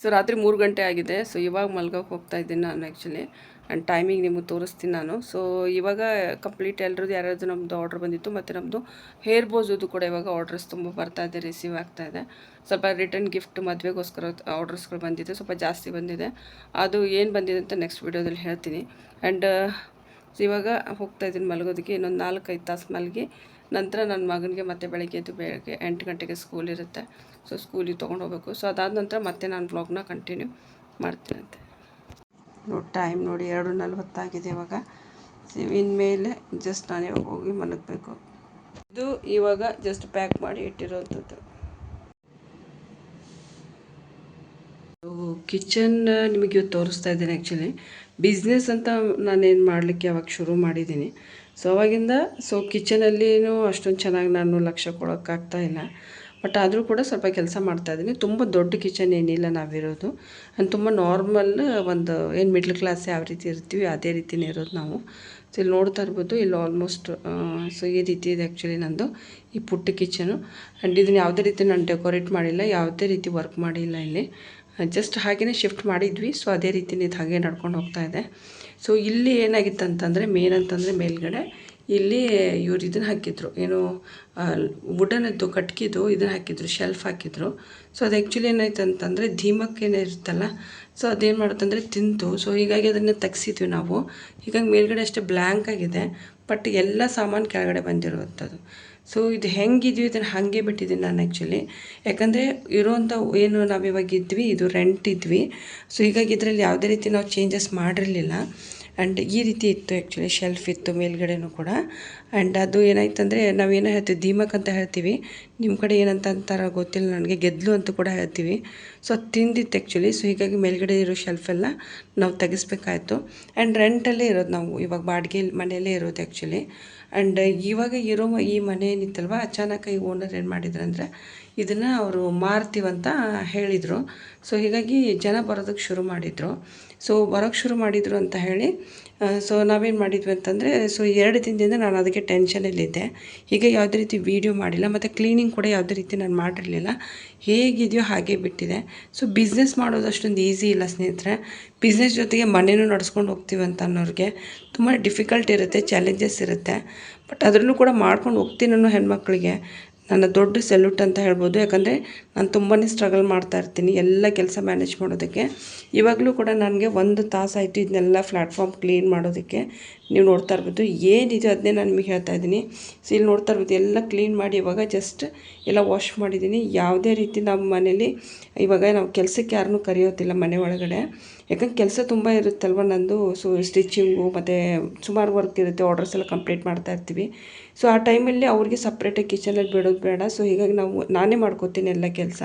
So ರಾತ್ರಿ 3 ಗಂಟೆ ಆಗಿದೆ. ಸೊ ಇವಾಗ ಮಲ್ಗೋಕೆ ಹೋಗ್ತಾ ಇದ್ದೀನಿ ನಾನು ಆ್ಯಕ್ಚುಲಿ. ಆ್ಯಂಡ್ ಟೈಮಿಂಗ್ ನಿಮಗೆ ತೋರಿಸ್ತೀನಿ ನಾನು. ಸೊ ಇವಾಗ ಕಂಪ್ಲೀಟ್ ಎಲ್ಲರದ್ದು ಯಾರ್ಯಾರ್ದು ನಮ್ಮದು ಆರ್ಡ್ರ್ ಬಂದಿತ್ತು, ಮತ್ತು ನಮ್ಮದು ಹೇರ್ ಬೋಸೋದು ಕೂಡ ಇವಾಗ ಆರ್ಡ್ರಸ್ ತುಂಬ ಬರ್ತಾ ಇದೆ, ರಿಸೀವ್ ಆಗ್ತಾ ಇದೆ. ಸ್ವಲ್ಪ ರಿಟರ್ನ್ ಗಿಫ್ಟ್ ಮದುವೆಗೋಸ್ಕರ ಆರ್ಡರ್ಸ್ಗಳು ಬಂದಿದೆ, ಸ್ವಲ್ಪ ಜಾಸ್ತಿ ಬಂದಿದೆ. ಅದು ಏನು ಬಂದಿದೆ ಅಂತ ನೆಕ್ಸ್ಟ್ ವೀಡಿಯೋದಲ್ಲಿ ಹೇಳ್ತೀನಿ. ಆ್ಯಂಡ್ ಇವಾಗ ಹೋಗ್ತಾ ಇದ್ದೀನಿ ಮಲಗೋದಕ್ಕೆ. ಇನ್ನೊಂದು 4-5 ತಾಸು ಮಲಗಿ ನಂತರ ನನ್ನ ಮಗನಿಗೆ ಮತ್ತೆ ಬೆಳಗ್ಗೆ 8 ಗಂಟೆಗೆ ಸ್ಕೂಲ್ ಇರುತ್ತೆ. ಸೊ ಸ್ಕೂಲಿಗೆ ತೊಗೊಂಡು ಹೋಗಬೇಕು. ಸೊ ಅದಾದ ನಂತರ ಮತ್ತೆ ನಾನು ವ್ಲಾಗ್ನ ಕಂಟಿನ್ಯೂ ಮಾಡ್ತೀನಂತೆ. ಟೈಮ್ ನೋಡಿ 2:40 ಆಗಿದೆ ಇವಾಗ. ಇನ್ಮೇಲೆ ಜಸ್ಟ್ ನಾನು ಇವಾಗ ಹೋಗಿ ಮಲಗಬೇಕು. ಇದು ಇವಾಗ ಜಸ್ಟ್ ಪ್ಯಾಕ್ ಮಾಡಿ ಇಟ್ಟಿರೋಂಥದ್ದು. ಕಿಚನ್ ನಿಮಗೆ ಇವತ್ತು ತೋರಿಸ್ತಾ ಇದ್ದೀನಿ. ಆ್ಯಕ್ಚುಲಿ ಬಿಸ್ನೆಸ್ ಅಂತ ನಾನೇನು ಮಾಡಲಿಕ್ಕೆ ಅವಾಗ ಶುರು ಮಾಡಿದ್ದೀನಿ. ಸೊ ಅವಾಗಿಂದ ಕಿಚನಲ್ಲಿನೂ ಅಷ್ಟೊಂದು ಚೆನ್ನಾಗಿ ನಾನು ಲಕ್ಷ್ಯ ಕೊಡೋಕ್ಕಾಗ್ತಾಯಿಲ್ಲ. ಬಟ್ ಆದರೂ ಕೂಡ ಸ್ವಲ್ಪ ಕೆಲಸ ಮಾಡ್ತಾಯಿದ್ದೀನಿ. ತುಂಬ ದೊಡ್ಡ ಕಿಚನ್ ಏನಿಲ್ಲ ನಾವಿರೋದು. ತುಂಬ ನಾರ್ಮಲ್, ಒಂದು ಏನು ಮಿಡ್ಲ್ ಕ್ಲಾಸ್ ಯಾವ ರೀತಿ ಇರ್ತೀವಿ ಅದೇ ರೀತಿಯೇ ಇರೋದು ನಾವು. ಸೊ ಇಲ್ಲಿ ನೋಡ್ತಾ ಇರ್ಬೋದು, ಇಲ್ಲಿ ಆಲ್ಮೋಸ್ಟ್ ಸೊ ಈ ರೀತಿ ಇದೆ ಆ್ಯಕ್ಚುಲಿ ನಂದು ಈ ಪುಟ್ಟ ಕಿಚನು. ಆ್ಯಂಡ್ ಇದನ್ನು ಯಾವುದೇ ರೀತಿ ನಾನು ಡೆಕೋರೇಟ್ ಮಾಡಿಲ್ಲ, ಯಾವುದೇ ರೀತಿ ವರ್ಕ್ ಮಾಡಿಲ್ಲ. ಇಲ್ಲಿ ಜಸ್ಟ್ ಹಾಗೆಯೇ ಶಿಫ್ಟ್ ಮಾಡಿದ್ವಿ. ಸೊ ಅದೇ ರೀತಿಯೇ ಇದು ಹಾಗೆ ನಡ್ಕೊಂಡು ಹೋಗ್ತಾ ಇದೆ. ಸೊ ಇಲ್ಲಿ ಏನಾಗಿತ್ತು ಅಂತಂದರೆ, ಮೇನ್ ಅಂತಂದರೆ ಮೇಲ್ಗಡೆ ಇಲ್ಲಿ ಇವ್ರು ಇದನ್ನು ಹಾಕಿದ್ರು, ಏನು ವುಡನದ್ದು ಕಟ್ಕಿದ್ದು ಇದನ್ನು ಹಾಕಿದ್ರು, ಶೆಲ್ಫ್ ಹಾಕಿದ್ರು. ಸೊ ಅದು ಆ್ಯಕ್ಚುಲಿ ಏನಾಯ್ತು ಅಂತಂದರೆ ಧೀಮಕ್ಕೇನೆ ಇರುತ್ತಲ್ಲ, ಸೊ ಅದೇನು ಮಾಡುತ್ತಂದರೆ ತಿಂತು. ಸೊ ಹೀಗಾಗಿ ಅದನ್ನು ತೆಗ್ಸಿದ್ವಿ ನಾವು. ಹೀಗಾಗಿ ಮೇಲ್ಗಡೆ ಅಷ್ಟೇ ಬ್ಲ್ಯಾಂಕ್ ಆಗಿದೆ, ಬಟ್ ಎಲ್ಲ ಸಾಮಾನು ಕೆಳಗಡೆ ಬಂದಿರುವಂಥದ್ದು. ಸೊ ಇದು ಹೆಂಗಿದ್ವಿ ಇದನ್ನು ಹಾಗೆ ಬಿಟ್ಟಿದ್ದೀನಿ ನಾನು ಆ್ಯಕ್ಚುಲಿ. ಯಾಕಂದರೆ ಇರೋವಂಥ ಏನು ನಾವಿವಾಗ ಇದ್ವಿ, ಇದು ರೆಂಟ್ ಇದ್ವಿ. ಸೊ ಹೀಗಾಗಿ ಇದರಲ್ಲಿ ಯಾವುದೇ ರೀತಿ ನಾವು ಚೇಂಜಸ್ ಮಾಡಿರಲಿಲ್ಲ. ಆ್ಯಂಡ್ ಈ ರೀತಿ ಇತ್ತು ಆ್ಯಕ್ಚುಲಿ, ಶೆಲ್ಫ್ ಇತ್ತು ಮೇಲ್ಗಡೆನೂ ಕೂಡ. ಆ್ಯಂಡ್ ಅದು ಏನಾಯ್ತಂದರೆ, ನಾವೇನೋ ಹೇಳ್ತೀವಿ ದೀಮಕ್ ಅಂತ ಹೇಳ್ತೀವಿ, ನಿಮ್ಮ ಕಡೆ ಏನಂತ ಅಂತಾರ ಗೊತ್ತಿಲ್ಲ ನನಗೆ, ಗೆದ್ಲು ಅಂತ ಕೂಡ ಹೇಳ್ತೀವಿ. ಸೊ ಅದು ತಿಂದಿತ್ತು ಆ್ಯಕ್ಚುಲಿ. ಸೊ ಹೀಗಾಗಿ ಮೇಲ್ಗಡೆ ಇರೋ ಶೆಲ್ಫೆಲ್ಲ ನಾವು ತೆಗೆಸ್ಬೇಕಾಯ್ತು. ಆ್ಯಂಡ್ ರೆಂಟಲ್ಲೇ ಇರೋದು ನಾವು, ಇವಾಗ ಬಾಡಿಗೆ ಮನೆಯಲ್ಲೇ ಇರೋದು ಆ್ಯಕ್ಚುಲಿ. ಆ್ಯಂಡ್ ಇವಾಗ ಇರೋ ಈ ಮನೆ ಏನಿತ್ತಲ್ವ, ಅಚಾನಕ್ಕಾಗಿ ಓನರ್ ಏನು ಮಾಡಿದ್ರು ಅಂದರೆ ಇದನ್ನು ಅವರು ಮಾರ್ತೀವಂತ ಹೇಳಿದರು. ಸೊ ಹೀಗಾಗಿ ಜನ ಬರೋದಕ್ಕೆ ಶುರು ಮಾಡಿದರು. ಸೊ ಬರೋಕ್ಕೆ ಶುರು ಮಾಡಿದರು ಅಂತ ಹೇಳಿ ಸೊ ನಾವೇನು ಮಾಡಿದ್ವಿ ಅಂತಂದರೆ, ಸೊ 2 ದಿನದಿಂದ ನಾನು ಅದಕ್ಕೆ ಟೆನ್ಷನಲ್ಲಿದ್ದೆ. ಹೀಗೆ ಯಾವುದೇ ರೀತಿ ವೀಡಿಯೋ ಮಾಡಿಲ್ಲ, ಮತ್ತು ಕ್ಲೀನಿಂಗ್ ಕೂಡ ಯಾವುದೇ ರೀತಿ ನಾನು ಮಾಡಿರಲಿಲ್ಲ. ಹೇಗಿದೆಯೋ ಹಾಗೆ ಬಿಟ್ಟಿದೆ. ಸೊ ಬಿಸ್ನೆಸ್ ಮಾಡೋದು ಅಷ್ಟೊಂದು ಈಸಿ ಇಲ್ಲ ಸ್ನೇಹಿತರೆ. ಬಿಸ್ನೆಸ್ ಜೊತೆಗೆ ಮನೆಯೂ ನಡ್ಸ್ಕೊಂಡು ಹೋಗ್ತೀವಂತ ಅನ್ನೋರಿಗೆ ತುಂಬ ಡಿಫಿಕಲ್ಟ್ ಇರುತ್ತೆ, ಚಾಲೆಂಜಸ್ ಇರುತ್ತೆ. ಬಟ್ ಅದರಲ್ಲೂ ಕೂಡ ಮಾಡ್ಕೊಂಡು ಹೋಗ್ತೀನಿ ಅನ್ನೋ ಹೆಣ್ಮಕ್ಳಿಗೆ ನನ್ನ ದೊಡ್ಡ ಸೆಲ್ಯೂಟ್ ಅಂತ ಹೇಳ್ಬೋದು. ಯಾಕಂದರೆ ನಾನು ತುಂಬಾ ಸ್ಟ್ರಗಲ್ ಮಾಡ್ತಾ ಇರ್ತೀನಿ ಎಲ್ಲ ಕೆಲಸ ಮ್ಯಾನೇಜ್ ಮಾಡೋದಕ್ಕೆ. ಇವಾಗಲೂ ಕೂಡ ನನಗೆ 1 ತಾಸು ಆಯಿತು ಇದನ್ನೆಲ್ಲ ಪ್ಲ್ಯಾಟ್ಫಾರ್ಮ್ ಕ್ಲೀನ್ ಮಾಡೋದಕ್ಕೆ. ನೀವು ನೋಡ್ತಾ ಇರ್ಬೋದು ಏನಿದೆ ಅದನ್ನೇ ನಾನು ನಿಮಗೆ ಹೇಳ್ತಾ ಇದ್ದೀನಿ. ಸೊ ಇಲ್ಲಿ ನೋಡ್ತಾ ಇರ್ಬೋದು ಎಲ್ಲ ಕ್ಲೀನ್ ಮಾಡಿ ಇವಾಗ ಜಸ್ಟ್ ಎಲ್ಲ ವಾಶ್ ಮಾಡಿದ್ದೀನಿ. ಯಾವುದೇ ರೀತಿ ನಮ್ಮ ಮನೇಲಿ ಇವಾಗ ನಾವು ಕೆಲಸಕ್ಕೆ ಯಾರನ್ನೂ ಕರೆಯೋದಿಲ್ಲ ಮನೆ ಒಳಗಡೆ. ಯಾಕಂದ್ರೆ ಕೆಲಸ ತುಂಬ ಇರುತ್ತಲ್ವ ನಂದು. ಸೊ ಸ್ಟಿಚಿಂಗು ಮತ್ತು ಸುಮಾರು ವರ್ಕ್ ಇರುತ್ತೆ, ಆರ್ಡರ್ಸ್ ಎಲ್ಲ ಕಂಪ್ಲೀಟ್ ಮಾಡ್ತಾ ಇರ್ತೀವಿ. ಸೊ ಆ ಟೈಮಲ್ಲಿ ಅವ್ರಿಗೆ ಸಪ್ರೇಟಾಗಿ ಕಿಚನಲ್ಲಿ ಬಿಡೋದು ಬೇಡ. ಸೊ ಹೀಗಾಗಿ ನಾನೇ ಮಾಡ್ಕೋತೀನಿ ಎಲ್ಲ ಕೆಲಸ.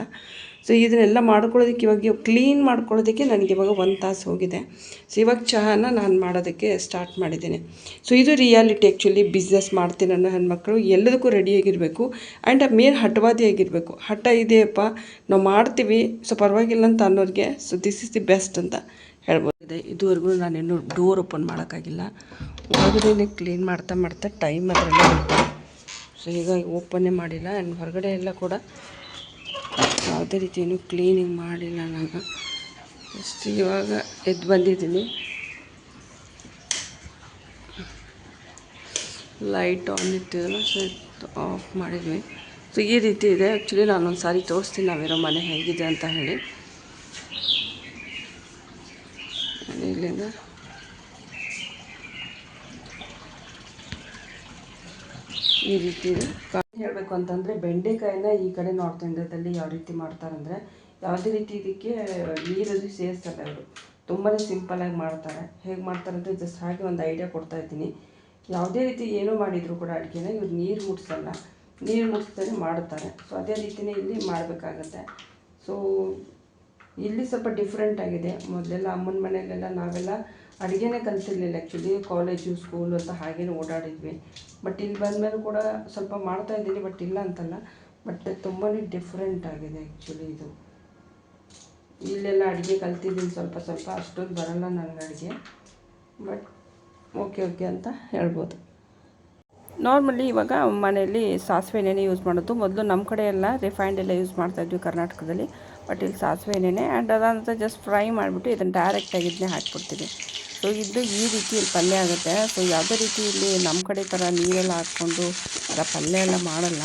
ಸೊ ಇದನ್ನೆಲ್ಲ ಮಾಡ್ಕೊಳ್ಳೋದಕ್ಕೆ ಇವಾಗ ಕ್ಲೀನ್ ಮಾಡ್ಕೊಳ್ಳೋದಕ್ಕೆ ನನಗೆ ಇವಾಗ 1 ತಾಸು ಹೋಗಿದೆ. ಸೊ ಇವಾಗ ಚಹಾನ ನಾನು ಮಾಡೋದಕ್ಕೆ ಸ್ಟಾರ್ಟ್ ಮಾಡಿದ್ದೀನಿ. ಸೊ ಇದು ರಿಯಾಲಿಟಿ ಆ್ಯಕ್ಚುಲಿ. ಬಿಸ್ನೆಸ್ ಮಾಡ್ತೀನಿ ಅನ್ನೋ ಹೆಣ್ಮಕ್ಳು ಎಲ್ಲದಕ್ಕೂ ರೆಡಿಯಾಗಿರಬೇಕು. And main ಹಠವಾದಿಯಾಗಿರಬೇಕು. ಹಠ ಇದೆಯಪ್ಪ ನಾವು ಮಾಡ್ತೀವಿ, ಸೊ ಪರವಾಗಿಲ್ಲ ಅಂತ ಅನ್ನೋರಿಗೆ so this is the best ಅಂತ ಹೇಳ್ಬೋದು. ಇದುವರೆಗೂ ನಾನಿನ್ನೂ ಡೋರ್ ಓಪನ್ ಮಾಡೋಕ್ಕಾಗಿಲ್ಲ. ಹೊರಗಡೆ ಕ್ಲೀನ್ ಮಾಡ್ತಾ ಟೈಮ್ ಅದರಲ್ಲೇ ಉಂಟು. ಸೊ ಹೀಗಾಗಿ ಓಪನ್ನೇ ಮಾಡಿಲ್ಲ. ಆ್ಯಂಡ್ ಹೊರಗಡೆ ಎಲ್ಲ ಕೂಡ ಯಾವುದೇ ರೀತಿ ಏನೂ ಕ್ಲೀನಿಂಗ್ ಮಾಡಿಲ್ಲ ನಾನು. ಜಸ್ಟ್ ಇವಾಗ ಎದ್ದು ಬಂದಿದ್ದೀನಿ. ಲೈಟ್ ಆನ್ ಇಟ್ಟಿದ್ದಲ್ಲ, ಸೊ ಇದು ಆಫ್ ಮಾಡಿದ್ವಿ. ಸೊ ಈ ರೀತಿ ಇದೆ ಆ್ಯಕ್ಚುಲಿ. ನಾನೊಂದು ಸಾರಿ ತೋರಿಸ್ತೀನಿ ನಾವಿರೋ ಮನೆ ಹೇಗಿದೆ ಅಂತ ಹೇಳಿ. ಇಲ್ಲಿಂದ ಈ ರೀತಿ ಇದೆ. ಹೇಳಬೇಕು ಅಂತಂದರೆ ಬೆಂಡೆಕಾಯಿನ ಈ ಕಡೆ ನಾರ್ತ್ ಇಂಡಿಯಾದಲ್ಲಿ ಯಾವ ರೀತಿ ಮಾಡ್ತಾರಂದರೆ, ಯಾವುದೇ ರೀತಿ ಇದಕ್ಕೆ ನೀರಲ್ಲಿ ಸೇರಿಸಲ್ಲ ಅವರು. ತುಂಬಾ ಸಿಂಪಲಾಗಿ ಮಾಡ್ತಾರೆ. ಹೇಗೆ ಮಾಡ್ತಾರೆ ಅಂದರೆ ಜಸ್ಟ್ ಹಾಗೆ ಒಂದು ಐಡಿಯಾ ಕೊಡ್ತಾ ಇದ್ದೀನಿ. ಯಾವುದೇ ರೀತಿ ಏನೋ ಮಾಡಿದರೂ ಕೂಡ ಅಡುಗೆನ ಇವ್ರು ನೀರು ಮುಟ್ಸಲ್ಲ, ನೀರು ಮುಟ್ಸ್ದೇ ಮಾಡ್ತಾರೆ. ಸೊ ಅದೇ ರೀತಿಯೇ ಇಲ್ಲಿ ಮಾಡಬೇಕಾಗತ್ತೆ. ಸೊ ಇಲ್ಲಿ ಸ್ವಲ್ಪ ಡಿಫ್ರೆಂಟ್ ಆಗಿದೆ. ಮೊದಲೆಲ್ಲ ಅಮ್ಮನ ಮನೆಯಲ್ಲೆಲ್ಲ ನಾವೆಲ್ಲ ಅಡುಗೆನೇ ಕಲಿತಿರ್ಲಿಲ್ಲ ಆ್ಯಕ್ಚುಲಿ. ಕಾಲೇಜು ಸ್ಕೂಲು ಅಂತ ಹಾಗೇ ಓಡಾಡಿದ್ವಿ. ಬಟ್ ಇಲ್ಲಿ ಬಂದಮೇಲೆ ಕೂಡ ಸ್ವಲ್ಪ ಮಾಡ್ತಾಯಿದ್ದೀನಿ, ಬಟ್ ಇಲ್ಲ ಅಂತಲ್ಲ. ಬಟ್ ತುಂಬಾ ಡಿಫ್ರೆಂಟ್ ಆಗಿದೆ ಆ್ಯಕ್ಚುಲಿ ಇದು. ಇಲ್ಲೆಲ್ಲ ಅಡುಗೆ ಕಲ್ತಿದ್ದೀನಿ ಸ್ವಲ್ಪ ಅಷ್ಟೊಂದು ಬರಲ್ಲ ನನಗೆ ಅಡುಗೆ. ಬಟ್ ಓಕೆ ಅಂತ ಹೇಳ್ಬೋದು. ನಾರ್ಮಲಿ ಇವಾಗ ಮನೆಯಲ್ಲಿ ಸಾಸಿವೆ ಎಣ್ಣೆನೇ ಯೂಸ್ ಮಾಡೋದು. ಮೊದಲು ನಮ್ಮ ಕಡೆ ಎಲ್ಲ ರಿಫೈಂಡ್ ಎಲ್ಲ ಯೂಸ್ ಮಾಡ್ತಾಯಿದ್ವಿ ಕರ್ನಾಟಕದಲ್ಲಿ. ಬಟ್ ಇಲ್ಲಿ ಸಾಸಿವೆ ಎಣ್ಣೆನೆ ಆ್ಯಂಡ್ ಅದಂತ ಜಸ್ಟ್ ಫ್ರೈ ಮಾಡಿಬಿಟ್ಟು ಇದನ್ನು ಡೈರೆಕ್ಟಾಗಿ ಇದನ್ನೇ ಹಾಕ್ಬಿಡ್ತೀನಿ. ಸೊ ಇದು ಈ ರೀತಿ ಇಲ್ಲಿ ಪಲ್ಯ ಆಗುತ್ತೆ. ಸೊ ಯಾವುದೇ ರೀತಿ ಇಲ್ಲಿ ನಮ್ಮ ಕಡೆ ಥರ ನೀರೆಲ್ಲ ಹಾಕ್ಕೊಂಡು ಆ ಪಲ್ಯ ಎಲ್ಲ ಮಾಡಲ್ಲ.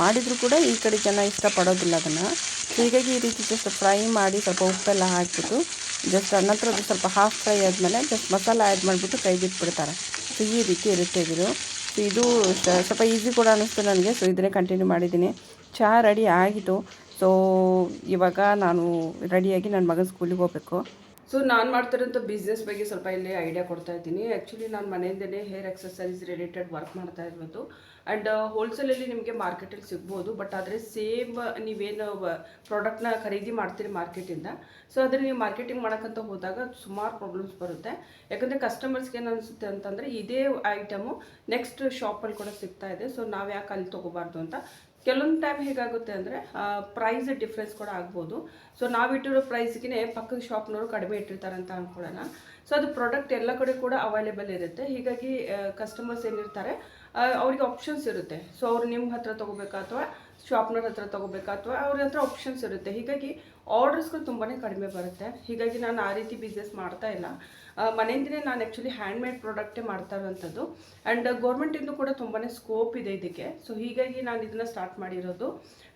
ಮಾಡಿದರೂ ಕೂಡ ಈ ಕಡೆ ಜನ ಇಷ್ಟಪಡೋದಿಲ್ಲ ಅದನ್ನು. ಸೊ ಹೀಗಾಗಿ ಈ ರೀತಿ ಜಸ್ಟ್ ಫ್ರೈ ಮಾಡಿ ಸ್ವಲ್ಪ ಉಪ್ಪೆಲ್ಲ ಹಾಕಿಬಿಟ್ಟು ಜಸ್ಟ್ ನಂತರ ಅದು ಸ್ವಲ್ಪ ಹಾಫ್ ಫ್ರೈ ಆದಮೇಲೆ ಜಸ್ಟ್ ಮಸಾಲ ಆ್ಯಡ್ ಮಾಡಿಬಿಟ್ಟು ಕೈ ಬಿಟ್ಬಿಡ್ತಾರೆ. ಸೊ ಈ ರೀತಿ ಇರುತ್ತೆ ಇದು. ಸೊ ಇದು ಸ್ವಲ್ಪ ಈಸಿ ಕೂಡ ಅನ್ನಿಸ್ತು ನನಗೆ. ಸೊ ಇದನ್ನೇ ಕಂಟಿನ್ಯೂ ಮಾಡಿದ್ದೀನಿ. ಚಹಾ ರೆಡಿ ಆಗಿತ್ತು. ಸೊ ಇವಾಗ ನಾನು ರೆಡಿಯಾಗಿ ನನ್ನ ಮಗನ ಸ್ಕೂಲಿಗೆ ಹೋಗಬೇಕು. ಸೊ ನಾನು ಮಾಡ್ತಿರೋಂಥ ಬಿಸ್ನೆಸ್ ಬಗ್ಗೆ ಸ್ವಲ್ಪ ಇಲ್ಲಿ ಐಡಿಯಾ ಕೊಡ್ತಾ ಇದ್ದೀನಿ. ಆ್ಯಕ್ಚುಲಿ ನಾನು ಮನೆಯಿಂದಲೇ ಹೇರ್ ಎಕ್ಸಸರೀಸ್ ರಿಲೇಟೆಡ್ ವರ್ಕ್ ಮಾಡ್ತಾ ಇರೋದು. ಆ್ಯಂಡ್ ಹೋಲ್ಸೇಲಲ್ಲಿ ನಿಮಗೆ ಮಾರ್ಕೆಟಲ್ಲಿ ಸಿಗ್ಬೋದು. ಬಟ್ ಆದರೆ ಸೇಮ್ ನೀವೇನು ಪ್ರಾಡಕ್ಟ್ನ ಖರೀದಿ ಮಾಡ್ತೀರಿ ಮಾರ್ಕೆಟಿಂದ, ಸೊ ಆದರೆ ನೀವು ಮಾರ್ಕೆಟಿಂಗ್ ಮಾಡೋಕ್ಕಂತ ಹೋದಾಗ ಸುಮಾರು ಪ್ರಾಬ್ಲಮ್ಸ್ ಬರುತ್ತೆ. ಯಾಕಂದರೆ ಕಸ್ಟಮರ್ಸ್ಗೆ ಏನು ಅನಿಸುತ್ತೆ ಅಂತಂದರೆ ಇದೇ ಐಟಮು ನೆಕ್ಸ್ಟ್ ಶಾಪಲ್ಲಿ ಕೂಡ ಸಿಗ್ತಾ ಇದೆ, ಸೊ ನಾವು ಯಾಕೆ ಅಲ್ಲಿ ತೊಗೋಬಾರ್ದು ಅಂತ. ಕೆಲವೊಂದು ಟೈಮ್ ಹೇಗಾಗುತ್ತೆ ಅಂದರೆ ಪ್ರೈಸ್ ಡಿಫ್ರೆನ್ಸ್ ಕೂಡ ಆಗ್ಬೋದು. ಸೊ ನಾವಿಟ್ಟಿರೋ ಪ್ರೈಸ್ಗೆ ಪಕ್ಕದ ಶಾಪ್ನವರು ಕಡಿಮೆ ಇಟ್ಟಿರ್ತಾರೆ ಅಂತ ಅಂದ್ಕೊಳ್ಳೋಣ. ಸೊ ಅದು ಪ್ರಾಡಕ್ಟ್ ಎಲ್ಲ ಕಡೆ ಕೂಡ ಅವೈಲೇಬಲ್ ಇರುತ್ತೆ. ಹೀಗಾಗಿ ಕಸ್ಟಮರ್ಸ್ ಏನಿರ್ತಾರೆ ಅವ್ರಿಗೆ ಆಪ್ಷನ್ಸ್ ಇರುತ್ತೆ. ಸೊ ಅವ್ರು ನಿಮ್ಮ ಹತ್ರ ತೊಗೋಬೇಕಾ ಅಥವಾ ಶಾಪ್ನವ್ರ ಹತ್ರ ತೊಗೋಬೇಕಾ ಅಥವಾ ಅವ್ರ ಹತ್ರ ಆಪ್ಷನ್ಸ್ ಇರುತ್ತೆ. ಹೀಗಾಗಿ ಆರ್ಡರ್ಸ್ಗಳು ತುಂಬಾ ಕಡಿಮೆ ಬರುತ್ತೆ. ಹೀಗಾಗಿ ನಾನು ಆ ರೀತಿ ಬಿಸ್ನೆಸ್ ಮಾಡ್ತಾ ಇಲ್ಲ. ಮನೆಯಿಂದಲೇ ನಾನು ಆ್ಯಕ್ಚುಲಿ ಹ್ಯಾಂಡ್ಮೇಡ್ ಪ್ರಾಡಕ್ಟೇ ಮಾಡ್ತಾ ಇರೋವಂಥದ್ದು. ಆ್ಯಂಡ್ ಗೌರ್ಮೆಂಟಿಂದು ಕೂಡ ತುಂಬಾ ಸ್ಕೋಪ್ ಇದೆ ಇದಕ್ಕೆ. ಸೊ ಹೀಗಾಗಿ ನಾನು ಇದನ್ನು ಸ್ಟಾರ್ಟ್ ಮಾಡಿರೋದು.